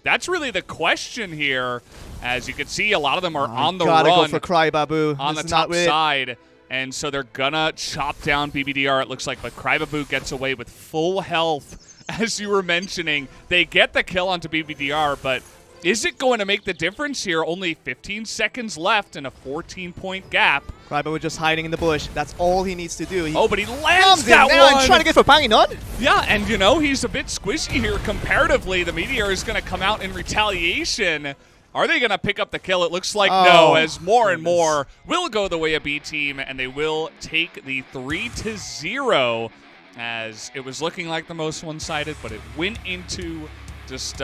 That's really the question here. As you can see, a lot of them are on the gotta run. Go for Crybabu. On the top side. And so they're gonna chop down BBDR, it looks like, but Crybabu gets away with full health. As you were mentioning, they get the kill onto BBDR, but is it going to make the difference here? Only 15 seconds left and a 14-point gap. Crybabu just hiding in the bush. That's all he needs to do. But he lands that one! And trying to get for Panginon. Yeah, and you know, he's a bit squishy here comparatively. The Meteor is going to come out in retaliation. Are they going to pick up the kill? It looks like no, as more and more will go the way of B team, and they will take the 3-0, as it was looking like the most one-sided, but it went into just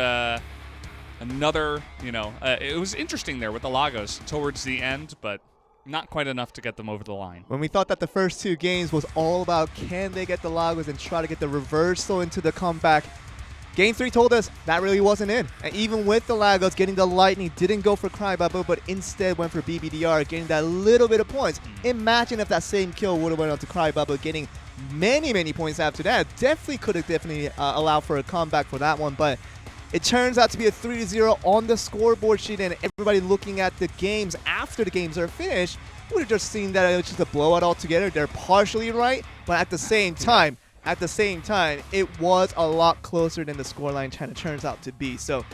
another, it was interesting there with the Lagos towards the end, but not quite enough to get them over the line. When we thought that the first 2 games was all about can they get the Lagos and try to get the reversal into the comeback, Game 3 told us that really wasn't it. And even with the Lagos getting the Lightning, didn't go for Crybabu, but instead went for BBDR, getting that little bit of points. Imagine if that same kill would have went up to Crybabu, getting many, many points after that. Definitely could have allowed for a comeback for that one, but it turns out to be a 3-0 on the scoreboard sheet, and everybody looking at the games after the games are finished would have just seen that it was just a blowout altogether. They're partially right, but at the same time, it was a lot closer than the scoreline kind of turns out to be. So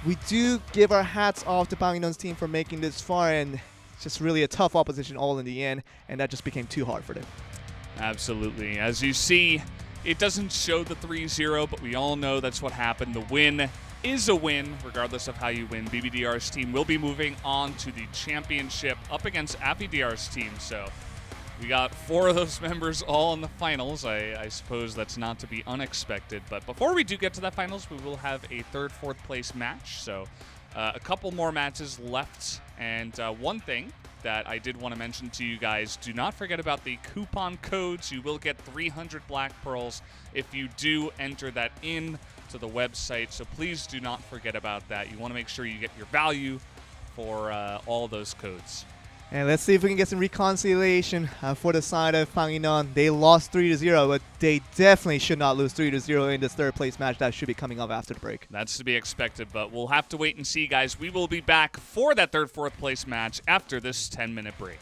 we do give our hats off to Panginon's team for making this far, and it's just really a tough opposition all in the end, and that just became too hard for them. Absolutely. As you see, it doesn't show the 3-0, but we all know that's what happened. The win is a win, regardless of how you win. BBDR's team will be moving on to the championship up against AppyDR's team, so We got 4 of those members all in the finals. I suppose that's not to be unexpected. But before we do get to that finals, we will have a 3rd, 4th place match. So a couple more matches left. And one thing that I did want to mention to you guys, do not forget about the coupon codes. You will get 300 Black Pearls if you do enter that in to the website. So please do not forget about that. You want to make sure you get your value for all those codes. And let's see if we can get some reconciliation for the side of Panginoon. They lost 3-0, but they definitely should not lose 3-0 in this 3rd place match that should be coming up after the break. That's to be expected, but we'll have to wait and see, guys. We will be back for that 3rd, 4th place match after this 10-minute break.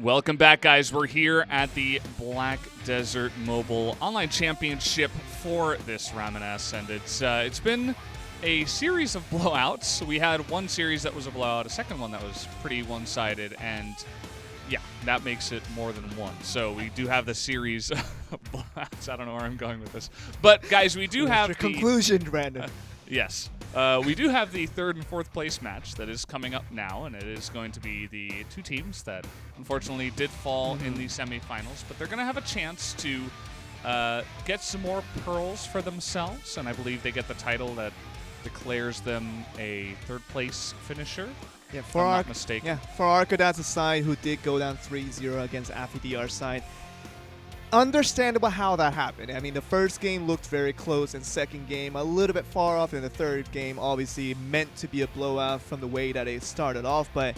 Welcome back, guys. We're here at the Black Desert Mobile Online Championship for this Ramoness, and it's been a series of blowouts. We had one series that was a blowout, a second one that was pretty one-sided, and yeah, that makes it more than one. So we do have the series of blowouts. I don't know where I'm going with this, but guys, we do have your conclusion, Brandon. Yes. We do have the third and fourth place match that is coming up now, and it is going to be the two teams that unfortunately did fall in the semifinals, but they're going to have a chance to get some more pearls for themselves, and I believe they get the title that declares them a third place finisher. Yeah, if I'm not mistaken. Yeah, for Arcadaz's side, who did go down 3-0 against AFIDR's side. Understandable how that happened. I mean, the first game looked very close, and second game a little bit far off, and the third game obviously meant to be a blowout from the way that it started off. But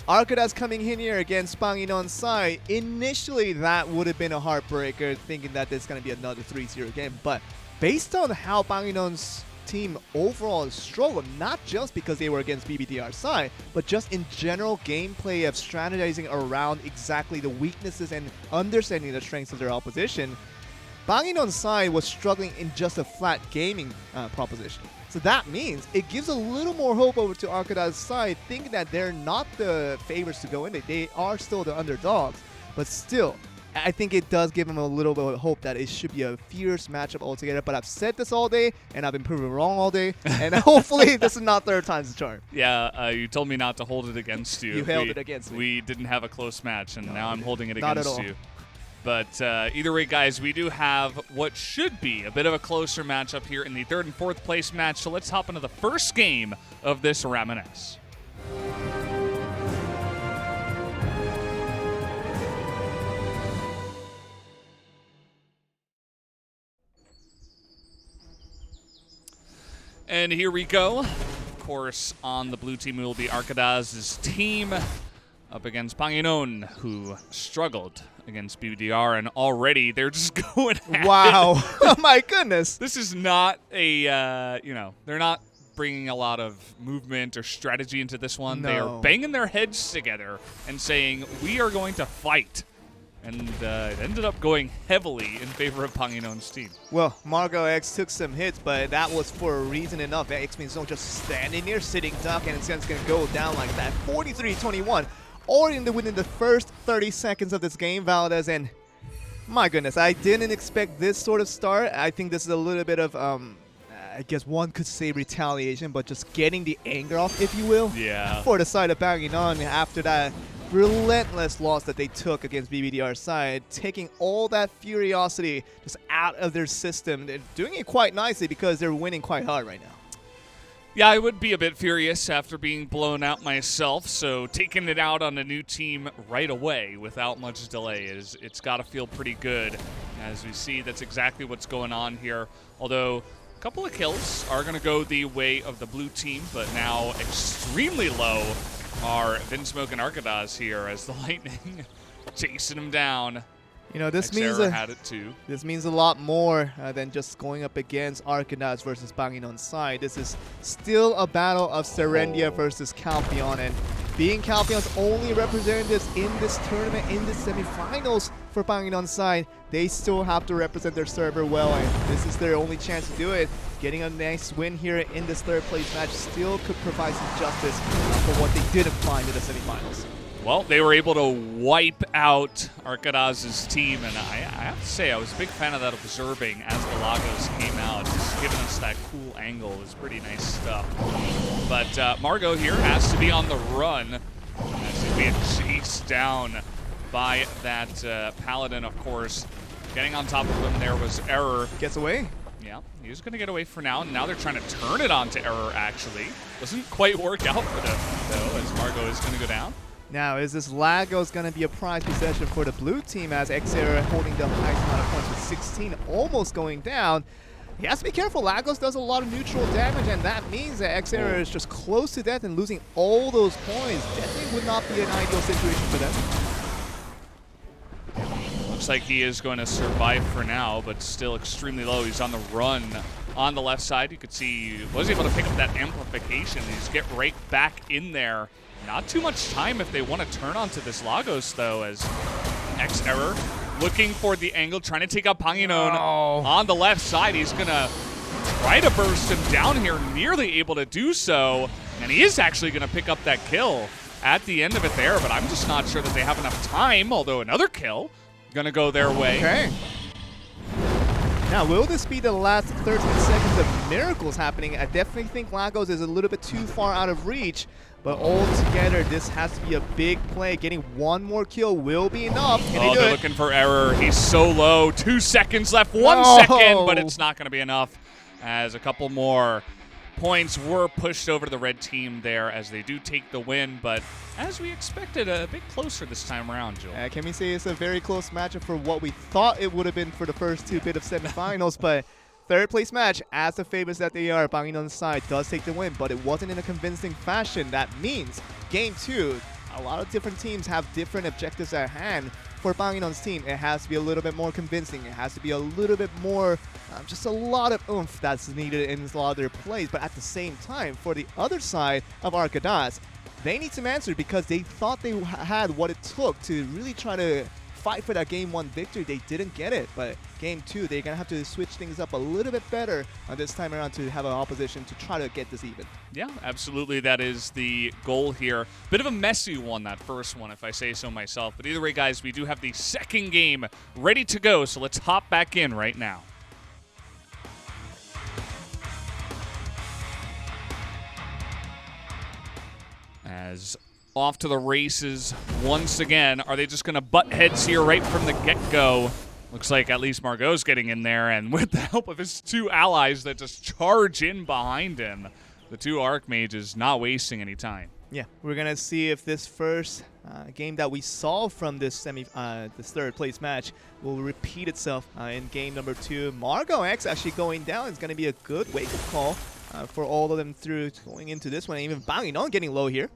Arcadaz coming in here against Banginon's side, initially that would have been a heartbreaker, thinking that there's going to be another 3-0 game. But based on how Banginon's team overall struggled, not just because they were against BBDR's side, but just in general gameplay of strategizing around exactly the weaknesses and understanding the strengths of their opposition, Banginon's side was struggling in just a flat gaming proposition. So that means it gives a little more hope over to Arcadaz's side, thinking that they're not the favorites to go in. They are still the underdogs, but still, I think it does give them a little bit of hope that it should be a fierce matchup altogether. But I've said this all day, and I've been proven wrong all day. And hopefully this is not third time's the charm. Yeah, you told me not to hold it against you. You held it against me. We didn't have a close match, and now I'm holding it not against at all. you. But either way, guys, we do have what should be a bit of a closer matchup here in the third and fourth place match. So let's hop into the first game of this Ramoness. And here we go. Of course, on the blue team will be Arcadaz's team up against Banginon, who struggled against BDR, and already they're just going at Wow. it. Oh, my goodness. This is not a, they're not bringing a lot of movement or strategy into this one. No. They are banging their heads together and saying, we are going to fight. And it ended up going heavily in favor of Banginon's team. Well, Margo X took some hits, but that was for a reason enough. X-Means don't just standing there, sitting duck, and it's going to go down like that. 43-21, already within the first 30 seconds of this game, Valdez. And my goodness, I didn't expect this sort of start. I think this is a little bit of, I guess one could say retaliation, but just getting the anger off, if you will. Yeah. For the side of Banginon after that relentless loss that they took against BBDR's side, taking all that furiosity just out of their system. They're doing it quite nicely because they're winning quite hard right now. Yeah, I would be a bit furious after being blown out myself, so taking it out on a new team right away without much delay it's got to feel pretty good. As we see, that's exactly what's going on here. Although a couple of kills are going to go the way of the blue team, but now extremely low are Vinsmoke and Arcadaz here as the Lightning chasing him down. You know, this means had it too. This means a lot more than just going up against Arcadaz versus Banginon's side. This is still a battle of Serendia versus Calpheon, and being Calpheon's only representatives in this tournament, in the semifinals for Banginon's side, they still have to represent their server well, and this is their only chance to do it. Getting a nice win here in this third place match still could provide some justice for what they didn't find in the semifinals. Well, they were able to wipe out Arcadaz's team, and I have to say I was a big fan of that observing as the Lagos came out, just giving us that cool angle. It was pretty nice stuff. But Margo here has to be on the run as he's being chased down by that Paladin, of course. Getting on top of him there was Error. Gets away. Yeah, he's going to get away for now, and now they're trying to turn it onto Error, actually. Doesn't quite work out for them, though, as Margo is going to go down. Now, is this Lagos going to be a prize possession for the blue team as Xera holding the highest amount of points with 16, almost going down? He has to be careful. Lagos does a lot of neutral damage, and that means that Xera is just close to death and losing all those points. Definitely would not be an ideal situation for them. Looks like he is going to survive for now, but still extremely low. He's on the run on the left side. You could see he was able to pick up that amplification. He's get right back in there Not too much time if they want to turn onto this Lagos, though, as X-Error looking for the angle, trying to take out Panginon on the left side. He's going to try to burst him down here, nearly able to do so, and he is actually going to pick up that kill at the end of it there, but I'm just not sure that they have enough time, although another kill going to go their way. Okay. Now, will this be the last 13 seconds of miracles happening? I definitely think Lagos is a little bit too far out of reach, but altogether, this has to be a big play. Getting one more kill will be enough. Can they do they're it? looking for Error. He's so low. 2 seconds left. 1 second, but it's not going to be enough, as a couple more points were pushed over to the red team there as they do take the win, but as we expected, a bit closer this time around, Joel. Can we say it's a very close matchup for what we thought it would have been for the first two bit of semifinals, but third place match, as the favorites that they are, Panginon's side does take the win, but it wasn't in a convincing fashion. That means game 2, a lot of different teams have different objectives at hand. For Panginon's team, it has to be a little bit more convincing. It has to be a little bit more, just a lot of oomph that's needed in a lot of their plays. But at the same time, for the other side of Arcadas, they need some answers because they thought they had what it took to really try to fight for that game 1 victory. They didn't get it, but game 2, they're going to have to switch things up a little bit better this time around to have an opposition to try to get this even. Yeah, absolutely. That is the goal here. Bit of a messy one, that first one, if I say so myself. But either way, guys, we do have the second game ready to go, so let's hop back in right now. As off to the races once again. Are they just going to butt heads here right from the get-go? Looks like at least Margot's getting in there, and with the help of his 2 allies that just charge in behind him, the 2 Archmages not wasting any time. Yeah, we're going to see if this first game that we saw from this this third place match will repeat itself in game number 2. Margot X actually going down is going to be a good wake-up call for all of them through going into this one. Even Panginon getting low here.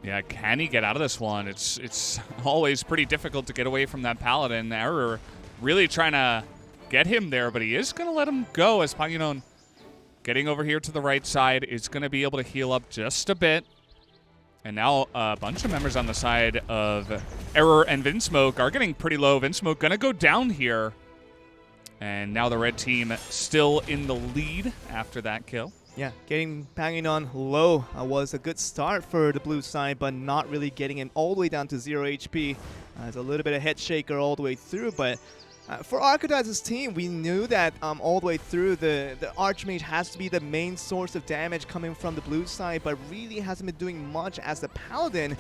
Yeah, can he get out of this one? It's always pretty difficult to get away from that Paladin. Error really trying to get him there, but he is going to let him go as Panginon getting over here to the right side is going to be able to heal up just a bit. And now a bunch of members on the side of Error and Vinsmoke are getting pretty low. Vinsmoke going to go down here. And now the red team still in the lead after that kill. Yeah, getting Panginon low was a good start for the blue side, but not really getting him all the way down to 0 HP. It's a little bit of head shaker all the way through, but for Arcadas' team, we knew that all the way through, the Archmage has to be the main source of damage coming from the blue side, but really hasn't been doing much as the Paladin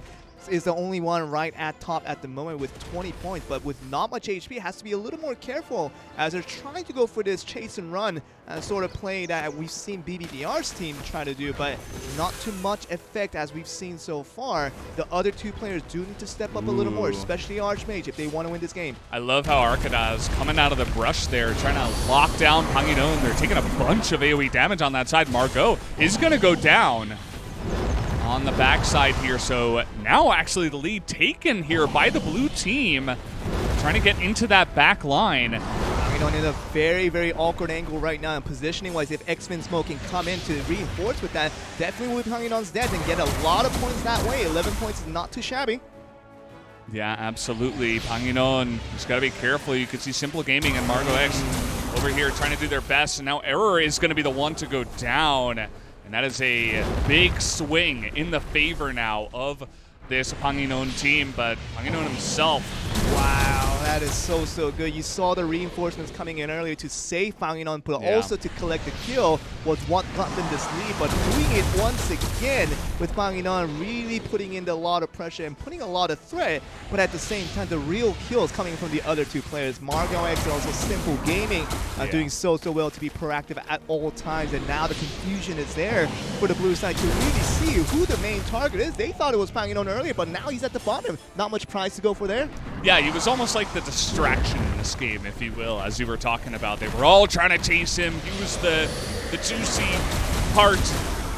is the only one right at top at the moment with 20 points, but with not much HP, has to be a little more careful as they're trying to go for this chase and run sort of play that we've seen BBDR's team try to do, but not too much effect as we've seen so far. The other 2 players do need to step up a little more, especially Archmage, if they want to win this game. I love how Arcadas coming out of the brush there, trying to lock down Panginon. They're taking a bunch of AoE damage on that side. Margot is going to go down on the backside here, so now actually the lead taken here by the blue team, trying to get into that back line. Panginon in a very, very awkward angle right now, and positioning-wise, if X-Vinsmoke can come in to reinforce with that, definitely with Panginon's death and get a lot of points that way. 11 points is not too shabby. Yeah, absolutely. Panginon, just got to be careful. You could see Simple Gaming and Margot X over here trying to do their best, and now Error is going to be the one to go down. And that is a big swing in the favor now of this Panginon team, but Panginon himself. Wow, that is so good. You saw the reinforcements coming in earlier to save Panginon, but also to collect the kill was what got them this lead. But doing it once again with Panginon really putting in a lot of pressure and putting a lot of threat, but at the same time, the real kills coming from the other 2 players. Margot X and also Simple Gaming doing so well to be proactive at all times, and now the confusion is there for the blue side to really see who the main target is. They thought it was Panginon earlier, but now he's at the bottom. Not much prize to go for there. Yeah, he was almost like the distraction in this game, if you will, as you were talking about. They were all trying to chase him. He was the juicy part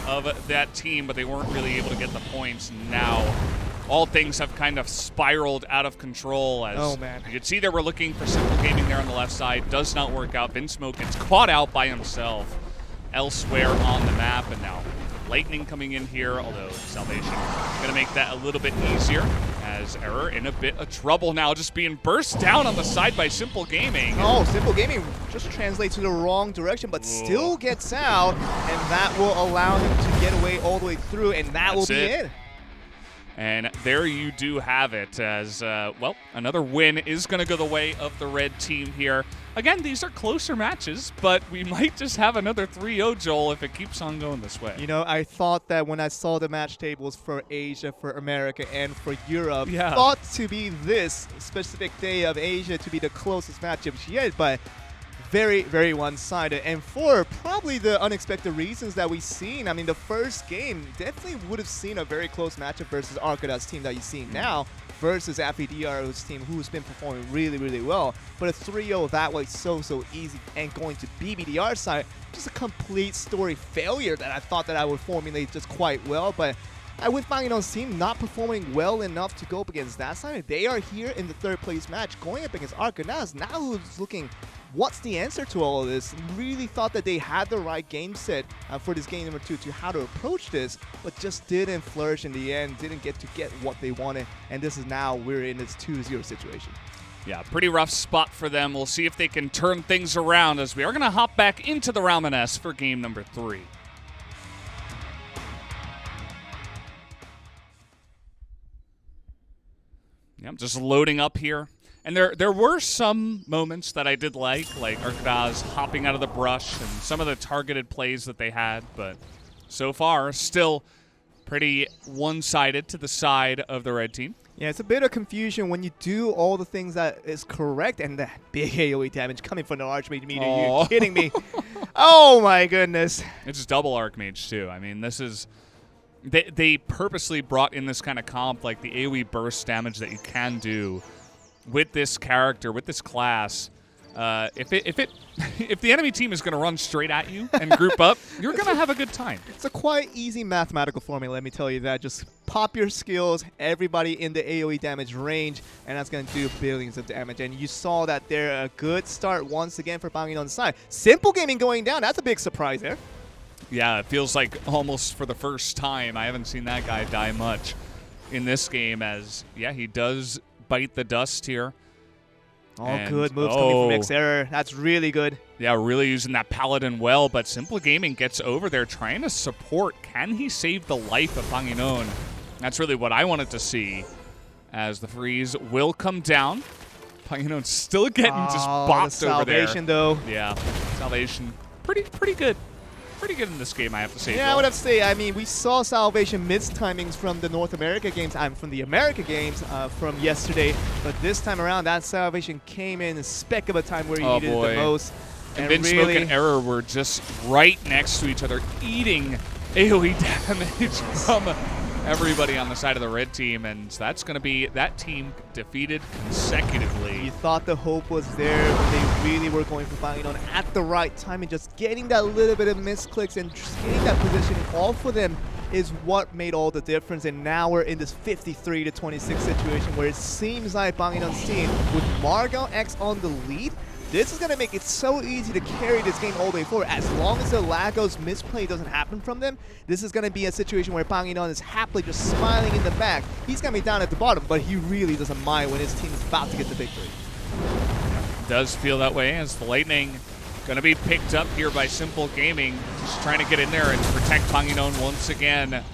of that team, but they weren't really able to get the points. Now, all things have kind of spiraled out of control. As you could see, they were looking for Simple Gaming there on the left side. Does not work out. Vinsmoke gets caught out by himself elsewhere on the map, and now Lightning coming in here, although Salvation going to make that a little bit easier, as Error in a bit of trouble now, just being burst down on the side by Simple Gaming. Oh, Simple Gaming just translates to the wrong direction, but still gets out, and that will allow him to get away all the way through, and that will be it. And there you do have it, as, well, another win is going to go the way of the red team here. Again, these are closer matches, but we might just have another 3-0, Joel, if it keeps on going this way. You know, I thought that when I saw the match tables for Asia, for America, and for Europe, thought to be this specific day of Asia to be the closest matchups yet, but very, very one-sided. And for probably the unexpected reasons that we've seen, I mean, the first game definitely would have seen a very close matchup versus Arcada's team that you see now versus FEDR's team, who's been performing really, really well. But a 3-0 that way, so easy. And going to BBDR side, just a complete story failure that I thought that I would formulate just quite well. But with Banginon's team not performing well enough to go up against that side, they are here in the third place match going up against Arcadas. Now who's looking, what's the answer to all of this? Really thought that they had the right game set for this game number 2 to how to approach this, but just didn't flourish in the end, didn't get what they wanted, and this is now we're in this 2-0 situation. Yeah, pretty rough spot for them. We'll see if they can turn things around, as we are going to hop back into the Ramoness for game number 3. Yeah, I'm just loading up here. And there were some moments that I did like Arcadas hopping out of the brush and some of the targeted plays that they had, but so far, still pretty one-sided to the side of the red team. Yeah, it's a bit of confusion when you do all the things that is correct, and that big AoE damage coming from the Archmage meter. You're kidding me. Oh my goodness. It's double Archmage too. I mean, this is... They purposely brought in this kind of comp, like the AoE burst damage that you can do with this character, with this class. If the enemy team is going to run straight at you and group up, you're going to have a good time. It's a quite easy mathematical formula, let me tell you that. Just pop your skills, everybody in the AoE damage range, and that's going to do billions of damage. And you saw that there, a good start once again for Banginon's side. Simple Gaming going down, that's a big surprise there. Yeah, it feels like almost for the first time. I haven't seen that guy die much in this game, as, yeah, he does bite the dust here. All good moves coming from X-Error. That's really good. Yeah, really using that Paladin well, but Simple Gaming gets over there trying to support. Can he save the life of Banginon? That's really what I wanted to see, as the freeze will come down. Banginon's still getting just bopped over there. Salvation, though. Yeah, Salvation. Pretty good. Pretty good in this game, I have to say. Yeah, I would have to say, I mean, we saw Salvation miss timings from the North America games, from the America games from yesterday, but this time around, that Salvation came in a speck of a time where he needed it the most. And Vinsmoke and Error were just right next to each other, eating AoE damage from everybody on the side of the red team, and that's going to be that team defeated consecutively. You thought the hope was there when they really were going for Banginon at the right time, and just getting that little bit of misclicks and just getting that positioning all for them is what made all the difference. And now we're in this 53-26 situation where it seems like Banginon's team, with Margot X on the lead, this is going to make it so easy to carry this game all the way forward. As long as the Lagos misplay doesn't happen from them, this is going to be a situation where Banginon is happily just smiling in the back. He's going to be down at the bottom, but he really doesn't mind when his team is about to get the victory. It does feel that way, as the Lightning going to be picked up here by Simple Gaming, just trying to get in there and protect Banginon once again.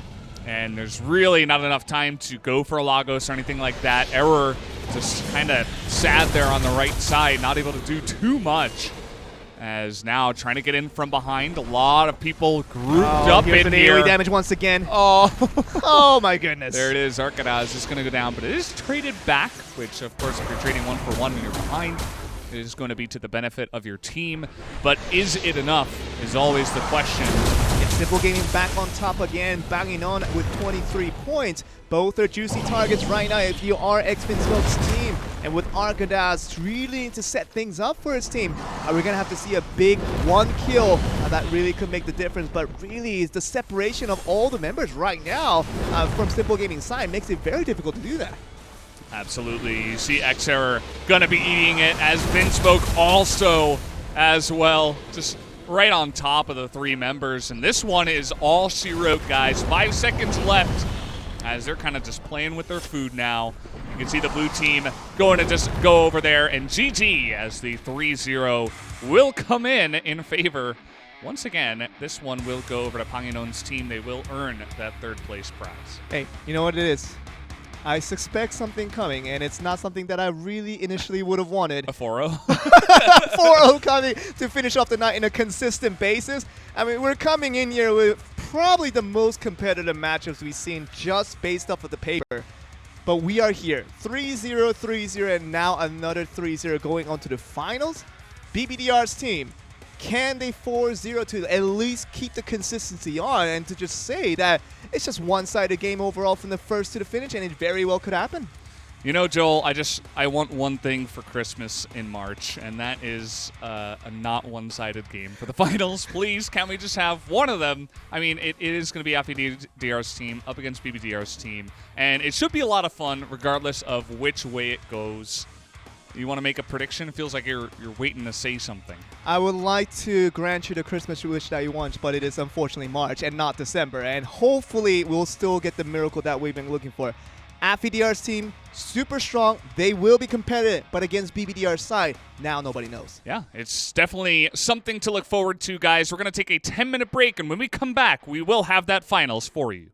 And there's really not enough time to go for a Lagos or anything like that. Error just kind of sad there on the right side, not able to do too much. As now trying to get in from behind, a lot of people grouped up in here. AoE damage once again. Oh, oh my goodness. There it is. Arcadas is going to go down, but it is traded back, which of course if you're trading 1-for-1 and you're behind, it is going to be to the benefit of your team. But is it enough is always the question. Simple Gaming back on top again, banging on with 23 points. Both are juicy targets right now if you are X-Vinsmoke's team. And with Arcadas really need to set things up for his team, we're going to have to see a big one kill that really could make the difference. But really, the separation of all the members right now from Simple Gaming's side makes it very difficult to do that. Absolutely. You see X-Error going to be eating it, as Vinsmoke also as well. Just right on top of the three members. And this one is all she wrote, guys. 5 seconds left as they're kind of just playing with their food now. You can see the blue team going to just go over there. And GG as the 3-0 will come in favor. Once again, this one will go over to Panginon's team. They will earn that third place prize. Hey, you know what it is? I suspect something coming, and it's not something that I really initially would have wanted. A 4-0? 4-0 coming to finish off the night in a consistent basis. I mean, we're coming in here with probably the most competitive matchups we've seen just based off of the paper. But we are here. 3-0, 3-0, and now another 3-0 going on to the finals. BBDR's team, can they 4-0 to at least keep the consistency on and to just say that it's just one-sided game overall from the first to the finish, and it very well could happen? You know, Joel, I want one thing for Christmas in March, and that is a not one-sided game for the finals. Please, can't we just have one of them? I mean, it is going to be FPDR's team up against BBDR's team, and it should be a lot of fun regardless of which way it goes. You want to make a prediction? It feels like you're waiting to say something. I would like to grant you the Christmas wish that you want, but it is unfortunately March and not December. And hopefully we'll still get the miracle that we've been looking for. FPDR's team, super strong. They will be competitive, but against BBDR's side, now nobody knows. Yeah, it's definitely something to look forward to, guys. We're going to take a 10-minute break, and when we come back, we will have that finals for you.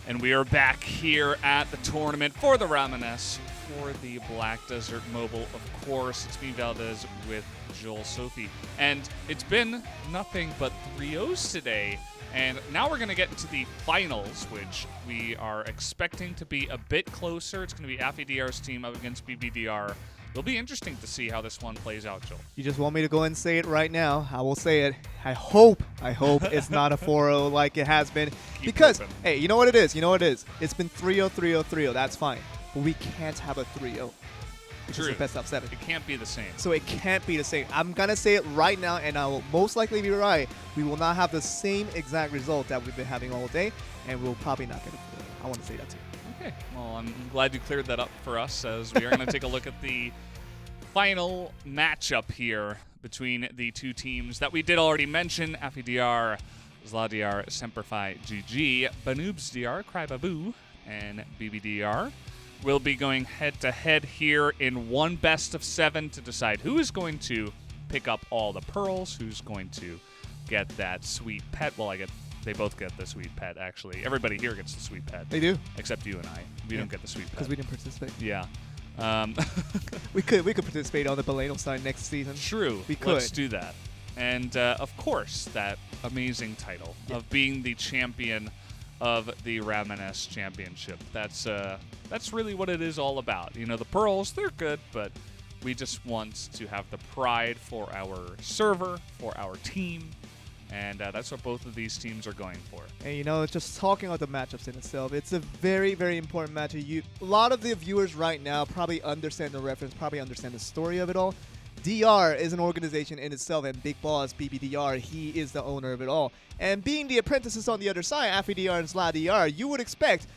And we are back here at the tournament for the Ramoness, for the Black Desert Mobile. Of course, it's me, Valdez, with Joel Sophie. And it's been nothing but 3-0s today. And now we're going to get into the finals, which we are expecting to be a bit closer. It's going to be AFIDR's team up against BBDR. It'll be interesting to see how this one plays out, Joel. You just want me to go and say it right now. I will say it. I hope it's not a 4-0 like it has been. Because, hey, you know what it is? It's been 3-0, 3-0, 3-0. That's fine. But we can't have a 3-0. Which is the best of 7. It can't be the same. So it can't be the same. I'm going to say it right now, and I will most likely be right. We will not have the same exact result that we've been having all day, and we'll probably not get a 4-0. I want to say that too. Okay, well, I'm glad you cleared that up for us, as we are going to take a look at the final matchup here between the two teams that we did already mention, AFIDR, Zladiar, Semperfi, GG, Banubsdr, Crybabu, and BBDR. We'll be going head-to-head here in one best of 7 to decide who is going to pick up all the pearls, who's going to get that sweet pet. Well, they both get the sweet pet, actually. Everybody here gets the sweet pet. They do. Except you and I. We don't get the sweet pet. Because we didn't participate. Yeah. we could participate on the Baleno side next season. True. We could. Let's do that. And, of course, that amazing title of being the champion of the Ramoness Championship. That's really what it is all about. You know, the pearls, they're good, but we just want to have the pride for our server, for our team, and that's what both of these teams are going for. And you know, just talking about the matchups in itself, it's a very, very important matchup. A lot of the viewers right now probably understand the reference, probably understand the story of it all. DR is an organization in itself, and Big Boss, BBDR, he is the owner of it all. And being the apprentices on the other side, AFIDR and Zladiar, you would expect,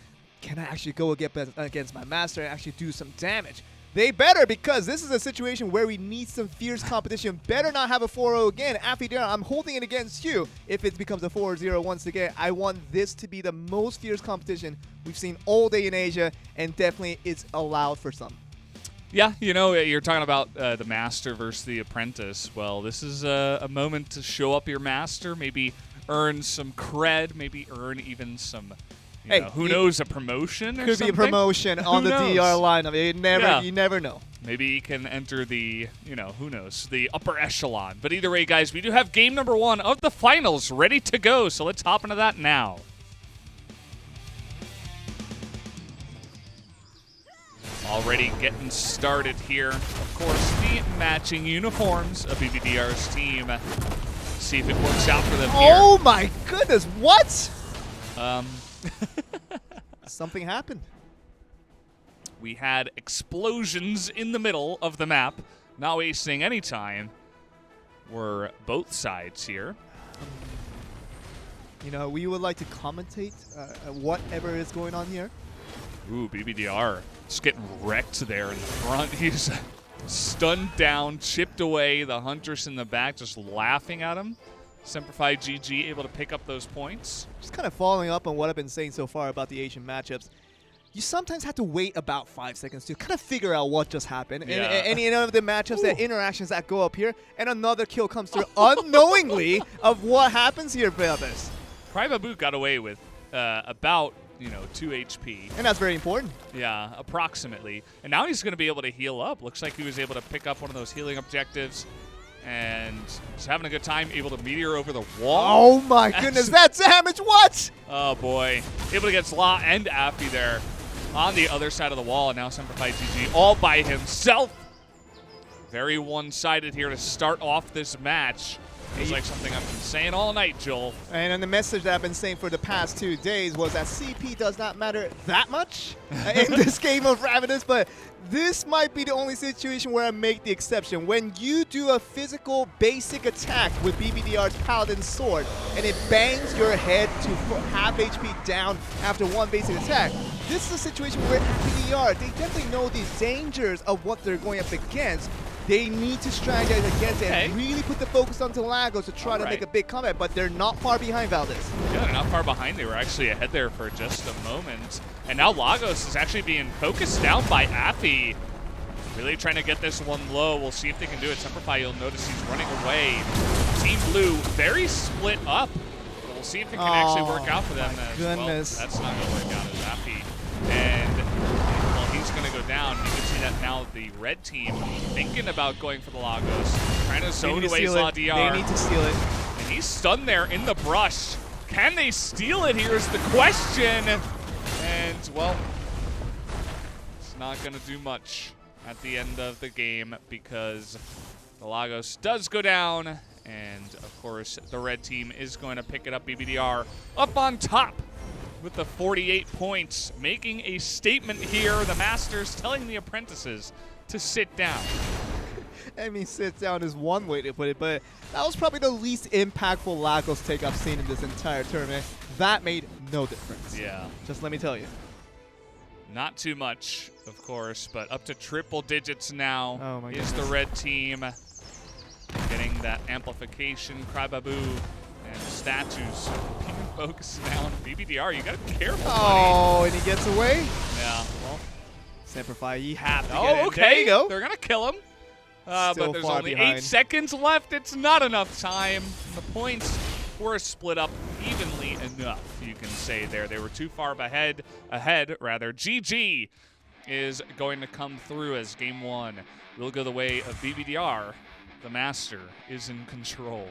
can I actually go against my master and actually do some damage? They better, because this is a situation where we need some fierce competition. Better not have a 4-0 again. AFIDR, I'm holding it against you. If it becomes a 4-0 once again, I want this to be the most fierce competition we've seen all day in Asia, and definitely it's allowed for some. Yeah, you know, you're talking about the master versus the apprentice. Well, this is a moment to show up your master, maybe earn some cred, maybe earn even some, you know, who knows, a promotion or something? Could be a promotion on the DR lineup. You never know. Maybe he can enter the, you know, who knows, the upper echelon. But either way, guys, we do have game number 1 of the finals ready to go, so let's hop into that now. Already getting started here. Of course, the matching uniforms of BBDR's team. See if it works out for them here. Oh my goodness, what? Something happened. We had explosions in the middle of the map. Not wasting any time. We're both sides here. You know, we would like to commentate whatever is going on here. Ooh, BBDR just getting wrecked there in the front. He's stunned down, chipped away. The Huntress in the back just laughing at him. Semperfi GG able to pick up those points. Just kind of following up on what I've been saying so far about the Asian matchups. You sometimes have to wait about 5 seconds to kind of figure out what just happened. Yeah. And any of the matchups, the interactions that go up here, and another kill comes through unknowingly of what happens here, brothers. Crybabu got away with about, 2 HP. And that's very important. Yeah, approximately. And now he's going to be able to heal up. Looks like he was able to pick up one of those healing objectives. And he's having a good time, able to meteor over the wall. Oh my goodness, that damage, what? Oh boy. Able to get Zla and Affy there on the other side of the wall. And now Semperfi GG all by himself. Very one-sided here to start off this match. It's like something I've been saying all night, Joel. And the message that I've been saying for the past 2 days was that CP does not matter that much in this game of Ramoness, but this might be the only situation where I make the exception. When you do a physical basic attack with BBDR's Paladin Sword and it bangs your head to half HP down after one basic attack, this is a situation where BBDR, they definitely know the dangers of what they're going up against. They need to strategize against it and really put the focus onto Lagos to try to make a big comeback, but they're not far behind Valdez. Yeah, they're not far behind. They were actually ahead there for just a moment. And now Lagos is actually being focused down by Affy. Really trying to get this one low. We'll see if they can do it. Semperfi, you'll notice he's running away. Team Blue very split up. We'll We'll see if it can actually work out for them. Goodness. Well, that's not going to work out as Appy. And well, he's going to go down. You can see that now the red team thinking about going for the Lagos, trying to zone away Zladiar. They need to steal it. And he's stunned there in the brush. Can they steal it? Here's the question. And, well, it's not going to do much at the end of the game because the Lagos does go down. And, of course, the red team is going to pick it up. BBDR up on top with the 48 points, making a statement here. The Masters telling the apprentices to sit down. I mean, sit down is one way to put it, but that was probably the least impactful Lagos take I've seen in this entire tournament. That made no difference. Yeah. Just let me tell you. Not too much, of course, but up to triple digits now is the red team. Getting that amplification, Crybabu, and statues. Keeping focus now on BBDR. You got to be careful, buddy. And he gets away. Yeah, well. Semperfi, you have to get Oh, it. okay. There you go. They're going to kill him. But there's only behind. 8 seconds left. It's not enough time. The points were split up evenly enough, you can say there. They were too far ahead. GG is going to come through as game 1 will go the way of BBDR. The master is in control.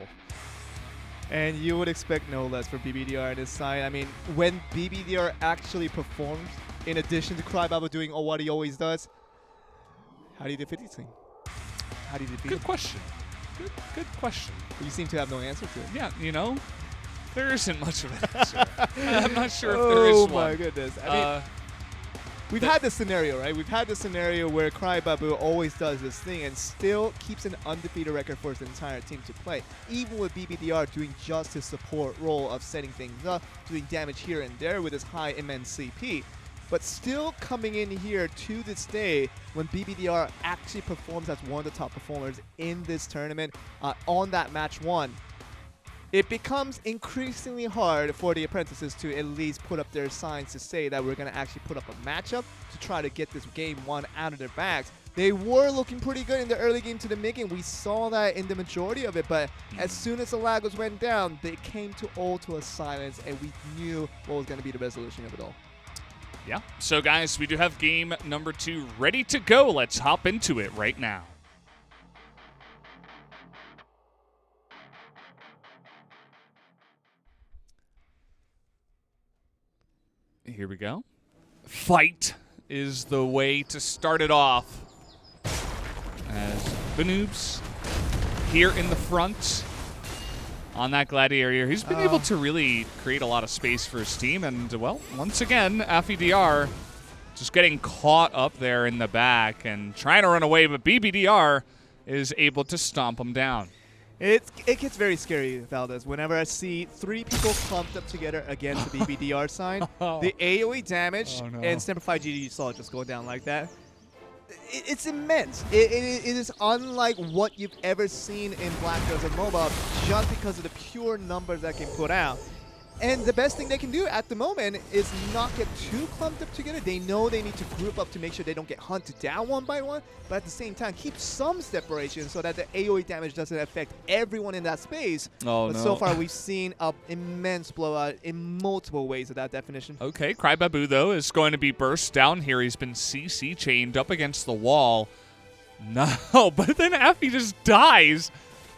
And you would expect no less for BBDR this side. I mean, when BBDR actually performs, in addition to Crybabu doing what he always does, how do you defeat this thing? How do you defeat Good question. Good question. You seem to have no answer to it. Yeah, you know, there isn't much of an answer. I'm not sure if there is one. Oh my goodness. I mean, we've had this scenario, right? We've had this scenario where Crybabu always does this thing and still keeps an undefeated record for his entire team to play. Even with BBDR doing just his support role of setting things up, doing damage here and there with his high immense CP. But still coming in here to this day when BBDR actually performs as one of the top performers in this tournament on that match 1. It becomes increasingly hard for the apprentices to at least put up their signs to say that we're going to actually put up a matchup to try to get this game 1 out of their bags. They were looking pretty good in the early game to the mid game. We saw that in the majority of it, but as soon as the Lagos went down, they came to a silence, and we knew what was going to be the resolution of it all. Yeah. So, guys, we do have game number 2 ready to go. Let's hop into it right now. Here we go. Fight is the way to start it off. As Banoobs here in the front on that Gladiator. He's been able to really create a lot of space for his team. And, well, once again, AffyDR just getting caught up there in the back and trying to run away. But BBDR is able to stomp him down. It gets very scary, Valdez. Whenever I see 3 people clumped up together against the BBDR side, the AoE damage and Semperfi GG you saw just go down like that. It's immense. It is unlike what you've ever seen in Black Desert Mobile just because of the pure numbers that can put out. And the best thing they can do at the moment is not get too clumped up together. They know they need to group up to make sure they don't get hunted down one by one, but at the same time, keep some separation so that the AoE damage doesn't affect everyone in that space. But so far, we've seen an immense blowout in multiple ways of that definition. Okay, Crybabu, though, is going to be burst down here. He's been CC chained up against the wall. No, but then Affy just dies.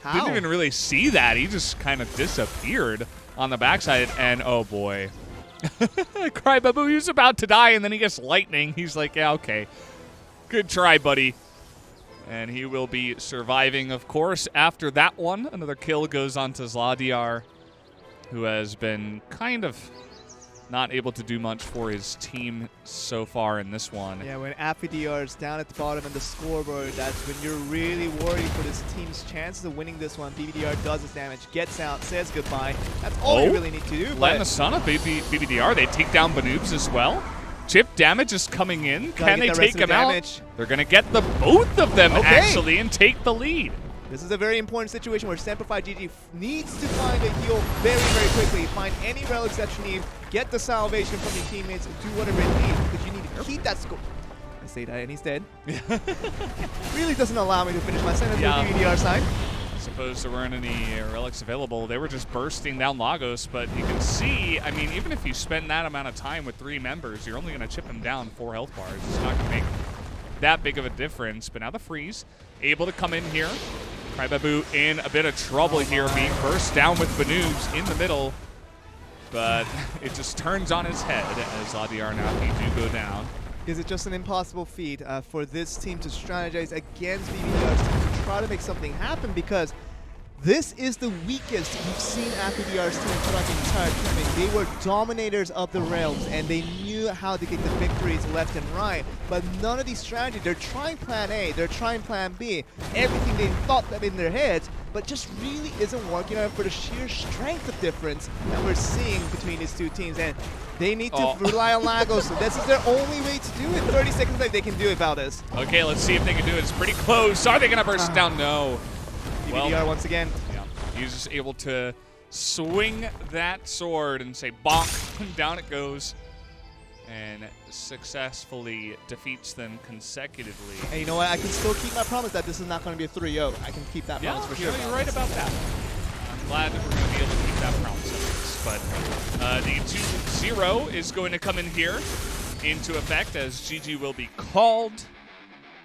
How? Didn't even really see that. He just kind of disappeared on the backside, and oh boy. Crybabu, he was about to die, and then he gets lightning. He's like, yeah, okay. Good try, buddy. And he will be surviving, of course, after that one. Another kill goes on to Zladiar, who has been kind of not able to do much for his team so far in this one. Yeah, when AffyDR is down at the bottom in the scoreboard, that's when you're really worried for this team's chances of winning this one. BBDR does his damage, gets out, says goodbye. That's all you really need to do. Letting the sun up BBDR. They take down Banoobs as well. Chip damage is coming in. Can they take him out? They're going to get the both of them, actually, and take the lead. This is a very important situation where Semperfi GG needs to find a heal very, very quickly. Find any relics that you need. Get the salvation from your teammates. Do whatever it needs because you need to keep that score. I say that and he's dead. Really doesn't allow me to finish my sentence with BBDR side. suppose there weren't any relics available. They were just bursting down Lagos, but you can see, I mean, even if you spend that amount of time with 3 members, you're only going to chip them down 4 health bars. It's not going to make that big of a difference. But now the freeze, able to come in here. Crybabu in a bit of trouble here, being burst down with Banoobs in the middle. But it just turns on his head as Ladiar and Afi do go down. Is it just an impossible feat for this team to strategize against BBDR's team to try to make something happen? Because this is the weakest we've seen AFDR's team throughout the entire tournament. They were dominators of the realms, and they knew how to get the victories left and right. But none of these strategies, they're trying plan A, they're trying plan B, everything they thought that in their heads, but just really isn't working out for the sheer strength of difference that we're seeing between these two teams. And they need to rely on Lagos. So this is their only way to do it. 30 seconds left, they can do it, Valdez. Okay, let's see if they can do it. It's pretty close. Are they going to burst down? No. BBDR once again. Yeah, he's just able to swing that sword and say bonk, and down it goes, and successfully defeats them consecutively. And you know what? I can still keep my promise that this is not going to be a 3-0. I can keep that promise for sure. Yeah, you're right about that. I'm glad that we're going to be able to keep that promise of this. But the 2-0 is going to come in here into effect as GG will be called.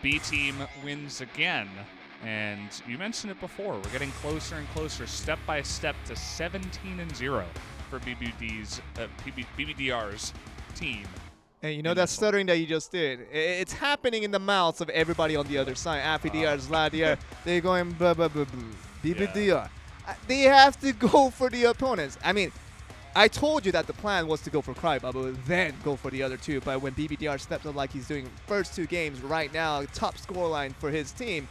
B team wins again. And you mentioned it before, we're getting closer and closer, step by step, to 17-0 for BBDR's team. And you know that stuttering that you just did, it's happening in the mouths of everybody on the other side. AFDR's, Ladiar, they're going blah, blah, blah, blah. BBDR. They have to go for the opponents. I mean, I told you that the plan was to go for Crybabu, then go for the other two. But when BBDR steps up like he's doing first 2 games right now, top scoreline for his team,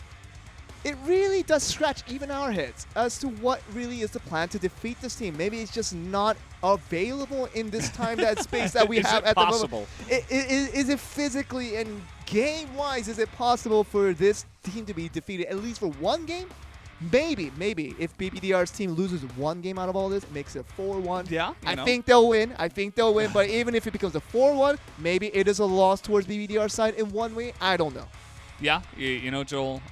it really does scratch even our heads as to what really is the plan to defeat this team. Maybe it's just not available in this time, that space that we have at the moment. Is it physically and game-wise, is it possible for this team to be defeated at least for 1 game? Maybe. If BBDR's team loses 1 game out of all this, it makes it 4-1. Yeah, I think they'll win. But even if it becomes a 4-1, maybe it is a loss towards BBDR's side in one way. I don't know. Yeah, you know, Joel,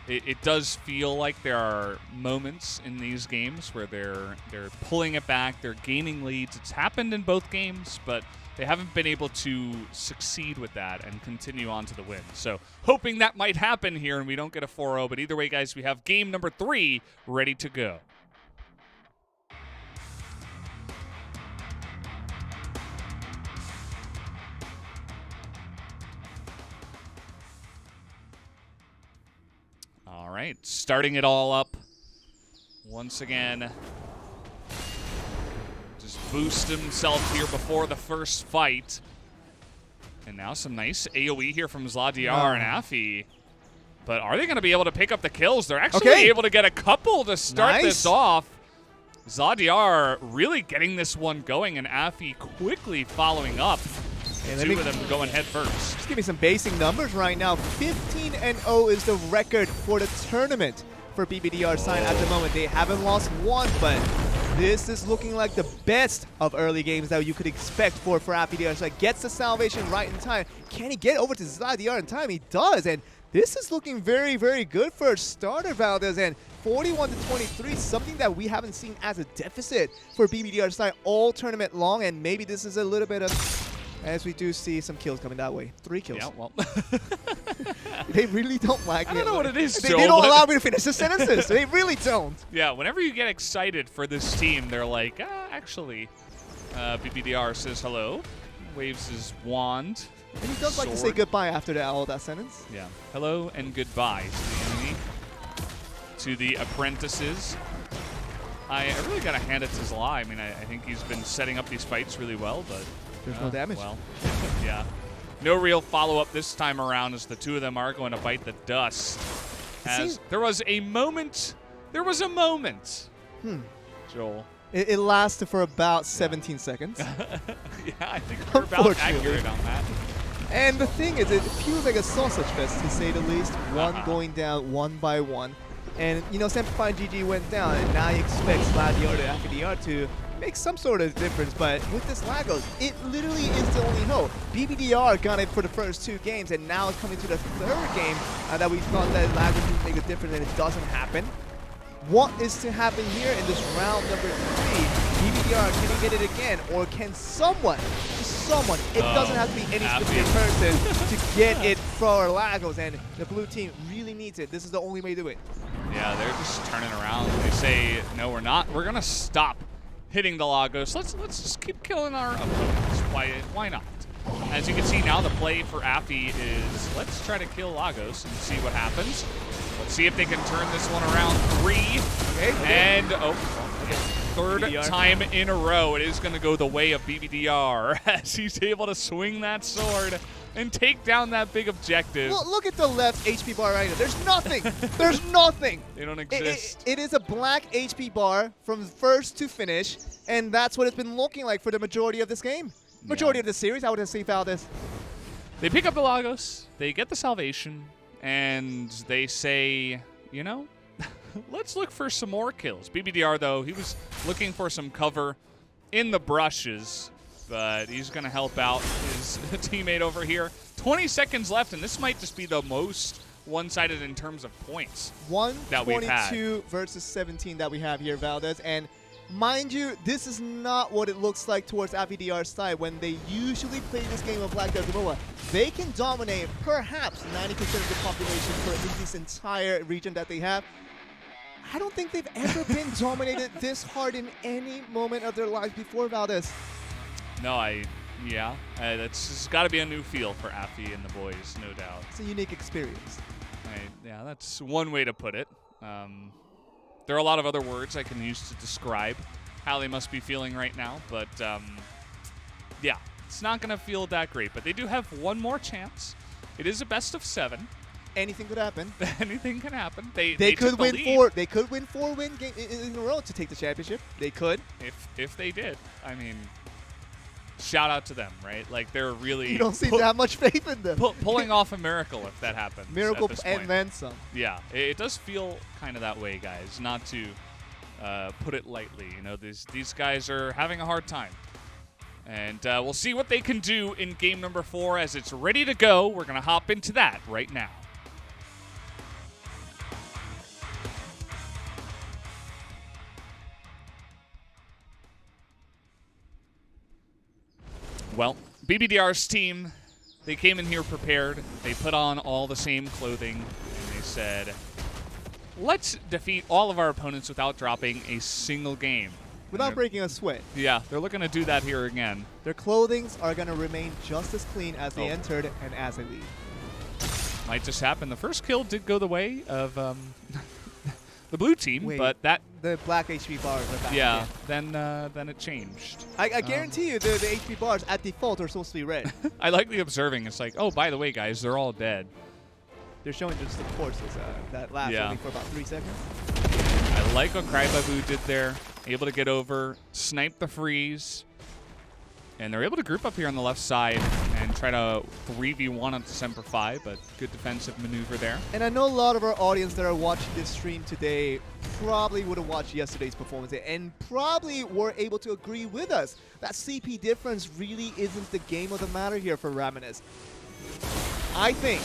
it does feel like there are moments in these games where they're pulling it back, they're gaining leads. It's happened in both games, but they haven't been able to succeed with that and continue on to the win. So hoping that might happen here and we don't get a 4-0. But either way, guys, we have game number 3 ready to go. All right, starting it all up once again. Just boost himself here before the first fight. And now some nice AoE here from Zladiar and Afi. But are they going to be able to pick up the kills? They're actually able to get a couple to start this off. Zladiar really getting this one going, and Afi quickly following up. And 2 of them going head first. Just give me some basic numbers right now. 15-0 is the record for the tournament for BBDR side at the moment. They haven't lost 1, but this is looking like the best of early games that you could expect for AFDR. So gets the salvation right in time. Can he get over to Zladiar in time? He does, and this is looking very, very good for a starter, Valdez. And 41-23, something that we haven't seen as a deficit for BBDR side all tournament long, and maybe this is a little bit of... As we do see some kills coming that way. 3 kills. Yeah, well. They really don't like me. I don't know what it is, They Joel, don't allow me to finish the sentences. They really don't. Yeah, whenever you get excited for this team, they're like, actually, BBDR says hello, waves his wand. And he does like to say goodbye after all that sentence. Yeah. Hello and goodbye to the enemy, to the apprentices. I really got to hand it to Zla. I mean, I think he's been setting up these fights really well, but... There's no damage. Well, yeah. No real follow-up this time around as the 2 of them are going to bite the dust. As there was a moment. Joel. It lasted for about 17 seconds. Yeah, I think we're about accurate on that. And the thing is, it feels like a sausage fest, to say the least. One going down 1 by 1. And, you know, Semifinals GG went down, and now he expects Ladiar to AFDR to make some sort of difference, but with this Lagos, it literally is the only hope. BBDR got it for the first 2 games, and now it's coming to the 3rd game that we thought that Lagos would make a difference, and it doesn't happen. what is to happen here in this round number 3. BBDR, can he get it again? Or can someone, it doesn't have to be any specific person to get it for Lagos, and the blue team really needs it. This is the only way to do it. Yeah, they're just turning around. They say, no, we're not. We're going to stop hitting the Lagos. Let's just keep killing our opponents. Why not? As you can see now, the play for Affy is let's try to kill Lagos and see what happens. Let's see if they can turn this one around. 3. Okay. And, third BBDR. time in a row, it is going to go the way of BBDR as he's able to swing that sword and take down that big objective. Look at the left HP bar right now. There's nothing. There's nothing. They don't exist. It is a black HP bar from first to finish, and that's what it's been looking like for the majority of this game. Majority of the series, I would have seen this. They pick up the Lagos, they get the salvation, and they say, you know, let's look for some more kills. BBDR, though, he was looking for some cover in the brushes, but he's going to help out his teammate over here. 20 seconds left, and this might just be the most one-sided in terms of points that we've had. 122 versus 17 that we have here, Valdez. And mind you, this is not what it looks like towards AVDR's side when they usually play this game of Black Desert Mobile. They can dominate perhaps 90% of the population for this entire region that they have. I don't think they've ever been dominated this hard in any moment of their lives before, Valdez. No, that's got to be a new feel for Affy and the boys, no doubt. It's a unique experience. Yeah, that's one way to put it. There are a lot of other words I can use to describe how they must be feeling right now, but yeah, it's not going to feel that great. But they do have one more chance. It is a best of 7. Anything could happen. Anything can happen. They could win the 4. They could win 4 games in a row to take the championship. They could. If they did, I mean, shout out to them, right? Like they're really. You don't seem to have much faith in them. Pulling off a miracle if that happens. Miracle and then some. Yeah, it does feel kind of that way, guys. Not to put it lightly. You know, these guys are having a hard time. And we'll see what they can do in game number 4 as it's ready to go. We're going to hop into that right now. Well, BBDR's team, they came in here prepared. They put on all the same clothing, and they said, let's defeat all of our opponents without dropping a single game. Without breaking a sweat. Yeah, they're looking to do that here again. Their clothings are going to remain just as clean as they entered and as they leave. Might just happen. The first kill did go the way of the blue team, but that the black HP bars are back. Yeah, then it changed. I guarantee you the HP bars at default are supposed to be red. I like the observing. It's like, oh, by the way, guys, they're all dead. They're showing just the courses that last only for about 3 seconds. I like what Crybabu did there. Able to get over, snipe the freeze, and they're able to group up here on the left side and try to 3v1 on the Semper Fi, but good defensive maneuver there. And I know a lot of our audience that are watching this stream today probably would have watched yesterday's performance and probably were able to agree with us that CP difference really isn't the game of the matter here for Ramoness. I think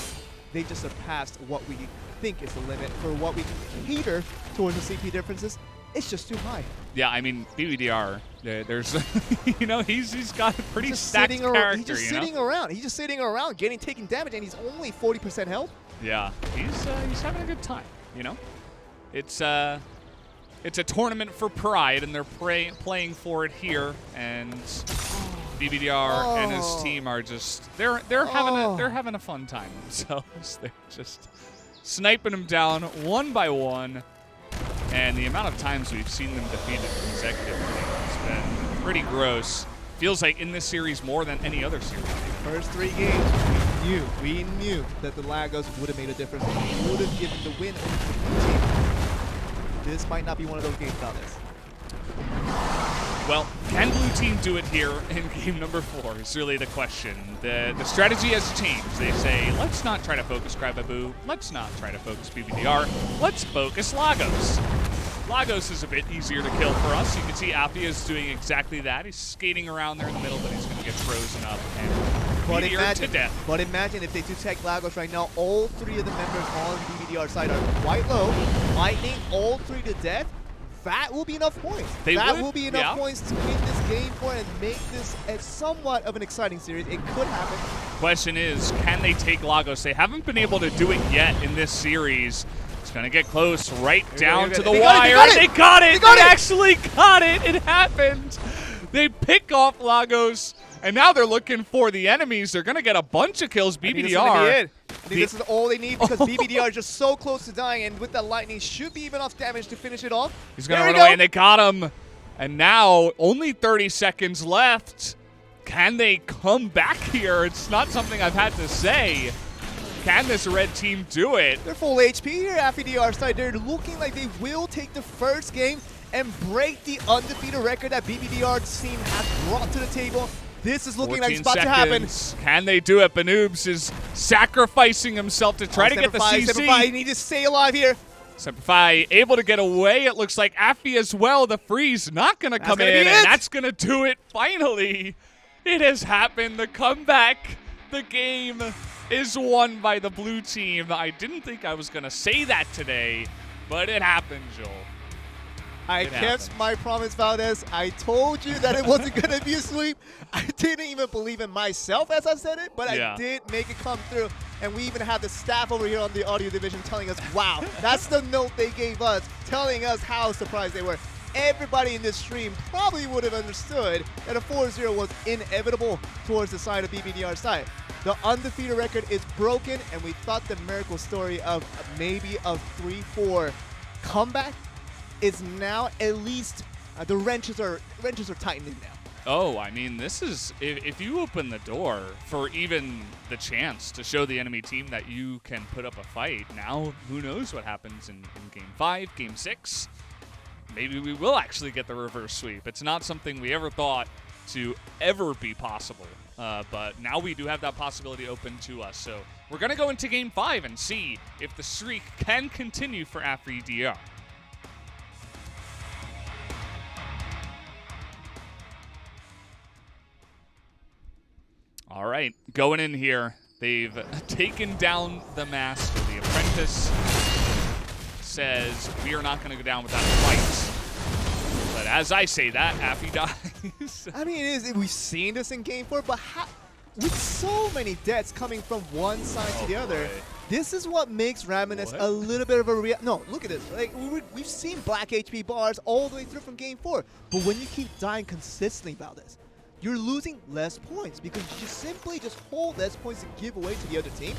they just surpassed what we think is the limit for what we can cater towards the CP differences. It's just too high. Yeah, I mean, BBDR, there's, you know, he's got a pretty stacked character, He's just sitting around. He's just sitting around, taking damage, and he's only 40% health. Yeah, he's having a good time, you know? It's a tournament for pride, and they're playing for it here, and BBDR and his team are just, they're having a fun time themselves. They're just sniping them down one by one. And the amount of times we've seen them defeated consecutively has been pretty gross. Feels like in this series more than any other series. First 3 games, we knew that the Lagos would have made a difference. We would have given the win over to the blue team. This might not be one of those games, Valdez. Well, can Blue Team do it here in game number 4 is really the question. The strategy has changed. They say, let's not try to focus Crybabu. Let's not try to focus BBDR. Let's focus Lagos. Lagos is a bit easier to kill for us. You can see Appia is doing exactly that. He's skating around there in the middle, but he's going to get frozen up. And Meteor to death. But imagine if they do take Lagos right now, all three of the members on BBDR side are quite low. Lightning all three to death. That will be enough points. That will be enough points to win this game for and make this somewhat of an exciting series. It could happen. Question is, can they take Lagos? They haven't been able to do it yet in this series. It's going to get close right down to the wire. They got it! They actually got it! It happened! They pick off Lagos, and now they're looking for the enemies. They're going to get a bunch of kills. BBDR. I think this is all they need because BBDR is just so close to dying, and with that lightning should be enough damage to finish it off. He's going to run away, and they got him. And now only 30 seconds left. Can they come back here? It's not something I've had to say. Can this red team do it? They're full HP here at BBDR side. They're looking like they will take the first game and break the undefeated record that BBDR's team has brought to the table. This is looking like it's about to happen. Can they do it? Banoobs is sacrificing himself to try to get the CC. Semper need to stay alive here. Semper able to get away. It looks like Affy as well. The freeze not going to come in, and that's going to do it finally. It has happened. The comeback. The game is won by the blue team. I didn't think I was going to say that today, but it happened, Joel. I kept my promise, Valdez. I told you that it wasn't going to be a sweep. I didn't even believe in myself as I said it, but I did make it come through. And we even have the staff over here on the audio division telling us, wow, that's the note they gave us, telling us how surprised they were. Everybody in this stream probably would have understood that a 4-0 was inevitable towards the side of BBDR side. The undefeated record is broken, and we thought the miracle story of maybe a 3-4 comeback is now at least the wrenches are tightening now. Oh, I mean, this is if you open the door for even the chance to show the enemy team that you can put up a fight. Now, who knows what happens in Game 5, Game 6? Maybe we will actually get the reverse sweep. It's not something we ever thought to ever be possible, but now we do have that possibility open to us. So we're gonna go into Game 5 and see if the streak can continue for AfriDR. All right, going in here, they've taken down the master. The apprentice says, we are not going to go down without a fight. But as I say that, Affy dies. I mean, we've seen this in Game 4, but with so many deaths coming from one side to the other, this is what makes Ramoness a little bit of a no, look at this. Like we've seen black HP bars all the way through from Game 4, but when you keep dying consistently about this, you're losing less points because you simply just hold less points to give away to the other team.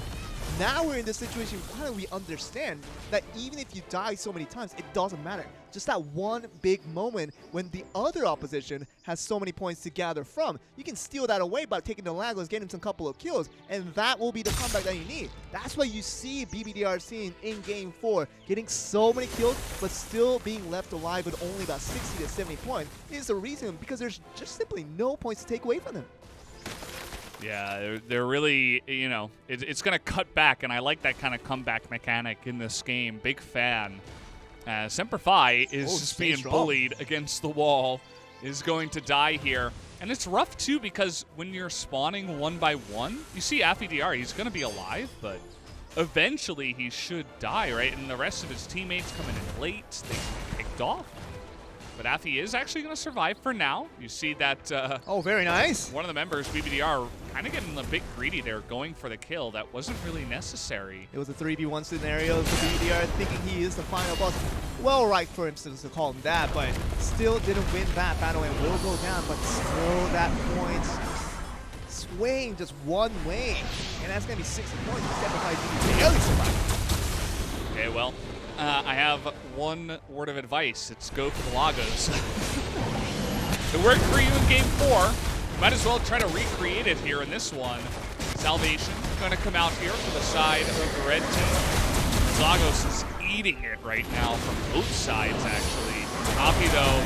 Now we're in this situation where we understand that even if you die so many times, it doesn't matter. Just that one big moment when the other opposition has so many points to gather from, you can steal that away by taking the Lagos, getting some couple of kills, and that will be the comeback that you need. That's why you see BBDR seeing in Game 4 getting so many kills, but still being left alive with only about 60 to 70 points. Is the reason because there's just simply no points to take away from them. Yeah, they're really, you know, it's going to cut back, and I like that kind of comeback mechanic in this game. Big fan. Semper is just being bullied against the wall, is going to die here. And it's rough, too, because when you're spawning one by one, you see AfriDR, he's going to be alive, but eventually he should die, right? And the rest of his teammates coming in late, they get picked off. But Affy is actually going to survive for now. You see that... oh, very nice. One of the members, BBDR, kind of getting a bit greedy there, going for the kill. That wasn't really necessary. It was a 3v1 scenario for BBDR, thinking he is the final boss. Well, right for him to call him that, but still didn't win that battle and will go down. But still that point swaying just one way. And that's going to be 60 points. Semper barely survived. Okay, well... I have one word of advice. It's go for the Lagos. It worked for you in Game 4. Might as well try to recreate it here in this one. Salvation going to come out here for the side of the red team. Lagos is eating it right now from both sides, actually. Affy, though,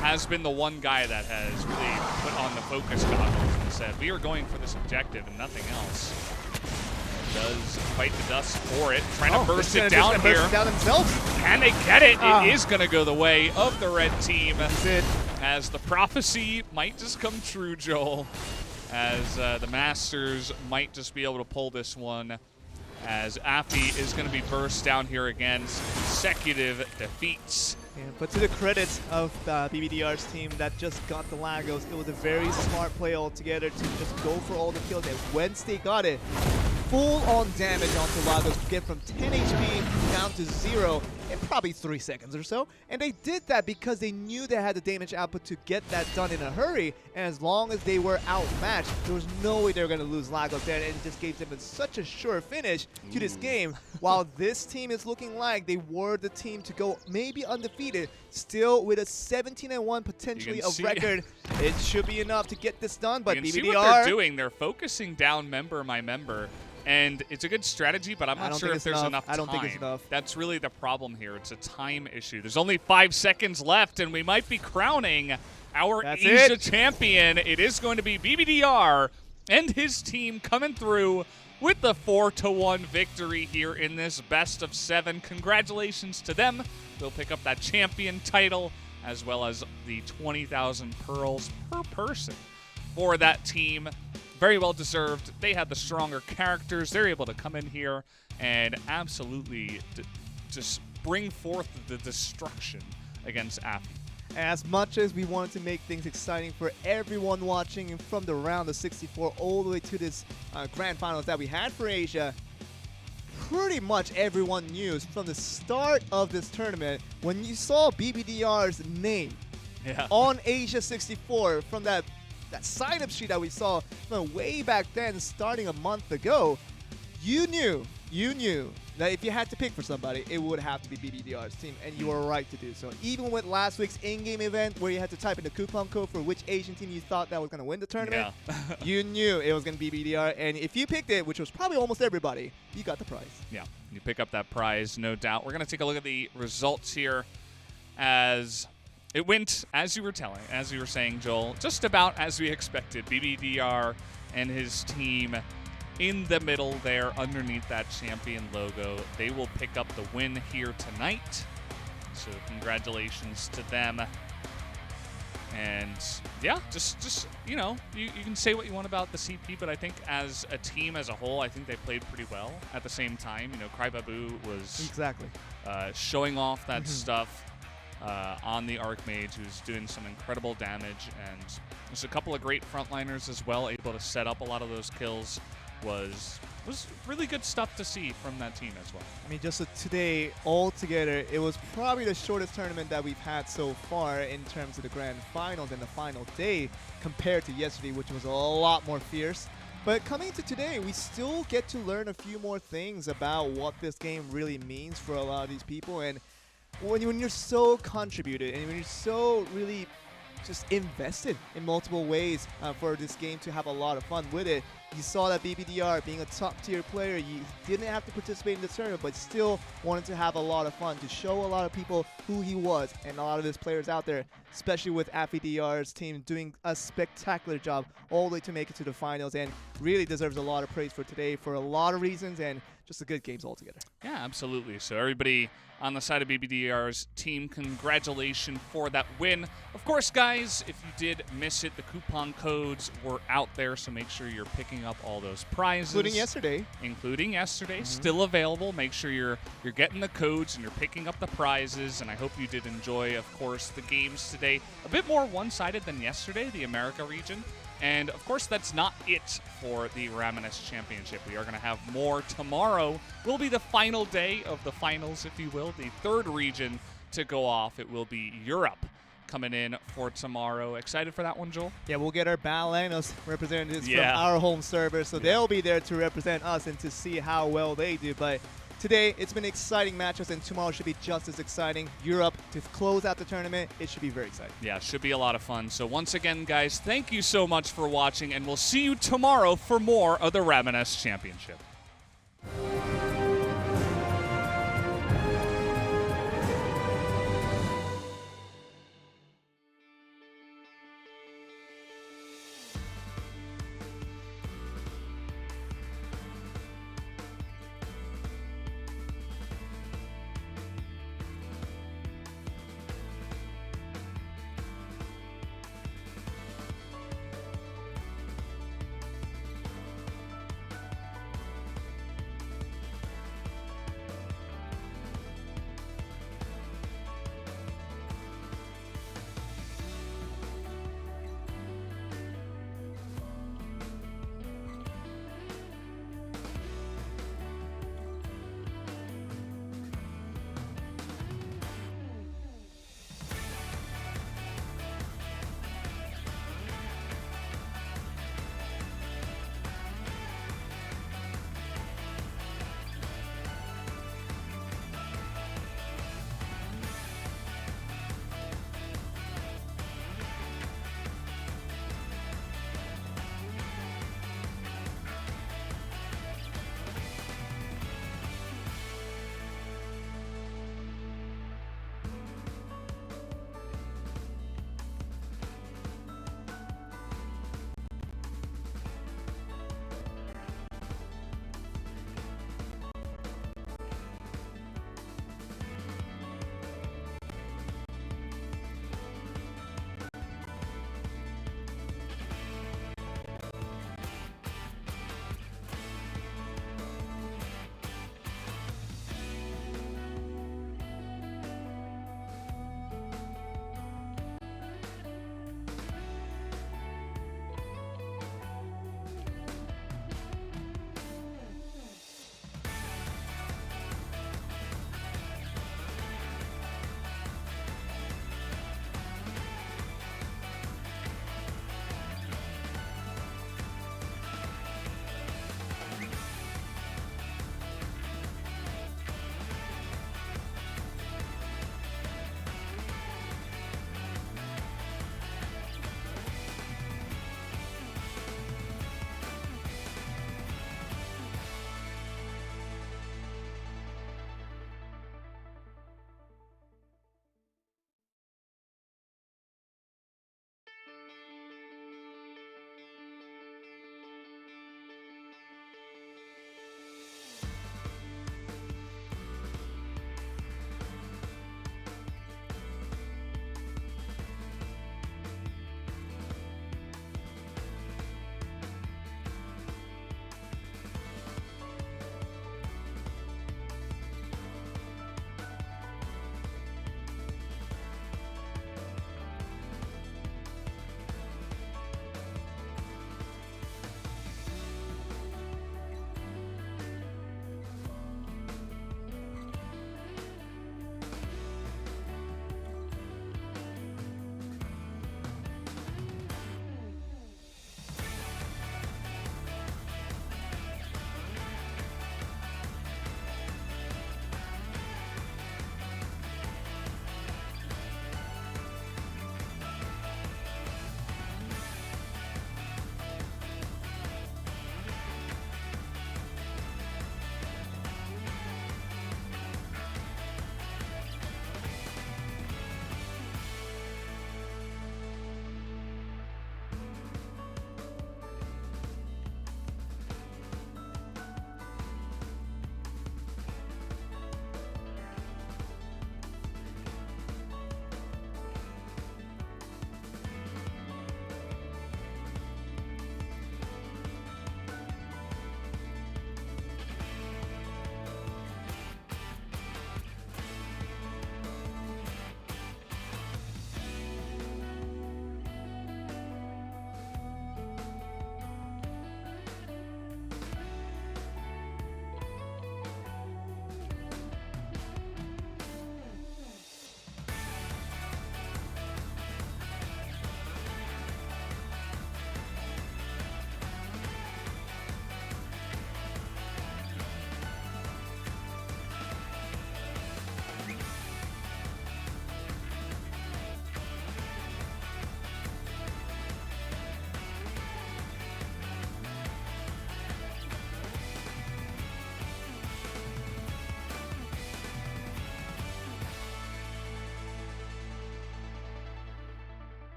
has been the one guy that has really put on the focus goggles and said, we are going for this objective and nothing else. Does fight the dust for it, trying to burst it down here. Can they get it? It is going to go the way of the red team. That's it. As the prophecy might just come true, Joel. as the Masters might just be able to pull this one, as Afi is going to be burst down here again. Consecutive defeats. Yeah, but to the credit of BBDR's team that just got the Lagos, it was a very smart play altogether to just go for all the kills. And once they got it, full-on damage onto Lagos to get from 10 HP down to 0 in probably 3 seconds or so. And they did that because they knew they had the damage output to get that done in a hurry. And as long as they were outmatched, there was no way they were going to lose Lagos there. And it just gave them such a sure finish to this game. While this team is looking like they were the team to go maybe undefeated, still with a 17-1 potentially of record, it should be enough to get this done. But you BBDR, can see what they're doing. They're focusing down member by member. And it's a good strategy, but I'm not sure if there's enough time. I don't think it's enough. That's really the problem here. It's a time issue. There's only 5 seconds left, and we might be crowning our Asia champion. It is going to be BBDR and his team coming through with the 4-1 victory here in this best of 7. Congratulations to them. They'll pick up that champion title as well as the 20,000 pearls per person for that team. Very well deserved. They had the stronger characters. They're able to come in here and absolutely just bring forth the destruction against Afi. As much as we wanted to make things exciting for everyone watching from the round of 64 all the way to this grand finals that we had for Asia, pretty much everyone knew from the start of this tournament, when you saw BBDR's name on Asia 64 from that sign-up sheet that we saw from way back then, starting a month ago, you knew that if you had to pick for somebody, it would have to be BBDR's team, and you were right to do so. Even with last week's in-game event where you had to type in the coupon code for which Asian team you thought that was going to win the tournament, you knew it was going to be BBDR, and if you picked it, which was probably almost everybody, you got the prize. Yeah, you pick up that prize, no doubt. We're going to take a look at the results here as it went, as you were saying, Joel, just about as we expected. BBDR and his team in the middle there underneath that champion logo. They will pick up the win here tonight. So congratulations to them. And yeah, just you know, you can say what you want about the CP, but I think as a team as a whole, I think they played pretty well. At the same time, you know, Crybabu was showing off that stuff on the Archmage, who's doing some incredible damage, and there's a couple of great frontliners as well, able to set up a lot of those kills. Was really good stuff to see from that team as well. I mean, just today, altogether, it was probably the shortest tournament that we've had so far in terms of the grand finals and the final day compared to yesterday, which was a lot more fierce. But coming into today, we still get to learn a few more things about what this game really means for a lot of these people. And when you're so contributed and when you're so really just invested in multiple ways for this game to have a lot of fun with it, you saw that BBDR, being a top-tier player, you didn't have to participate in the tournament, but still wanted to have a lot of fun, to show a lot of people who he was, and a lot of his players out there, especially with AFIDR's team doing a spectacular job all the way to make it to the finals, and really deserves a lot of praise for today for a lot of reasons, and just a good games altogether. Yeah, absolutely. So everybody on the side of BBDR's team, congratulations for that win. Of course, guys, if you did miss it, the coupon codes were out there, so make sure you're picking up all those prizes. Including yesterday. Still available. Make sure you're getting the codes and you're picking up the prizes, and I hope you did enjoy, of course, the games today. A bit more one-sided than yesterday, the America region. And, of course, that's not it for the Ramoness Championship. We are going to have more tomorrow. Will be the final day of the finals, if you will, the third region to go off. It will be Europe coming in for tomorrow. Excited for that one, Joel? Yeah, we'll get our Balanos representatives from our home server, so they'll be there to represent us and to see how well they do. But today, it's been exciting matchups, and tomorrow should be just as exciting. Europe, to close out the tournament, it should be very exciting. Yeah, should be a lot of fun. So once again, guys, thank you so much for watching, and we'll see you tomorrow for more of the Ramoness Championship.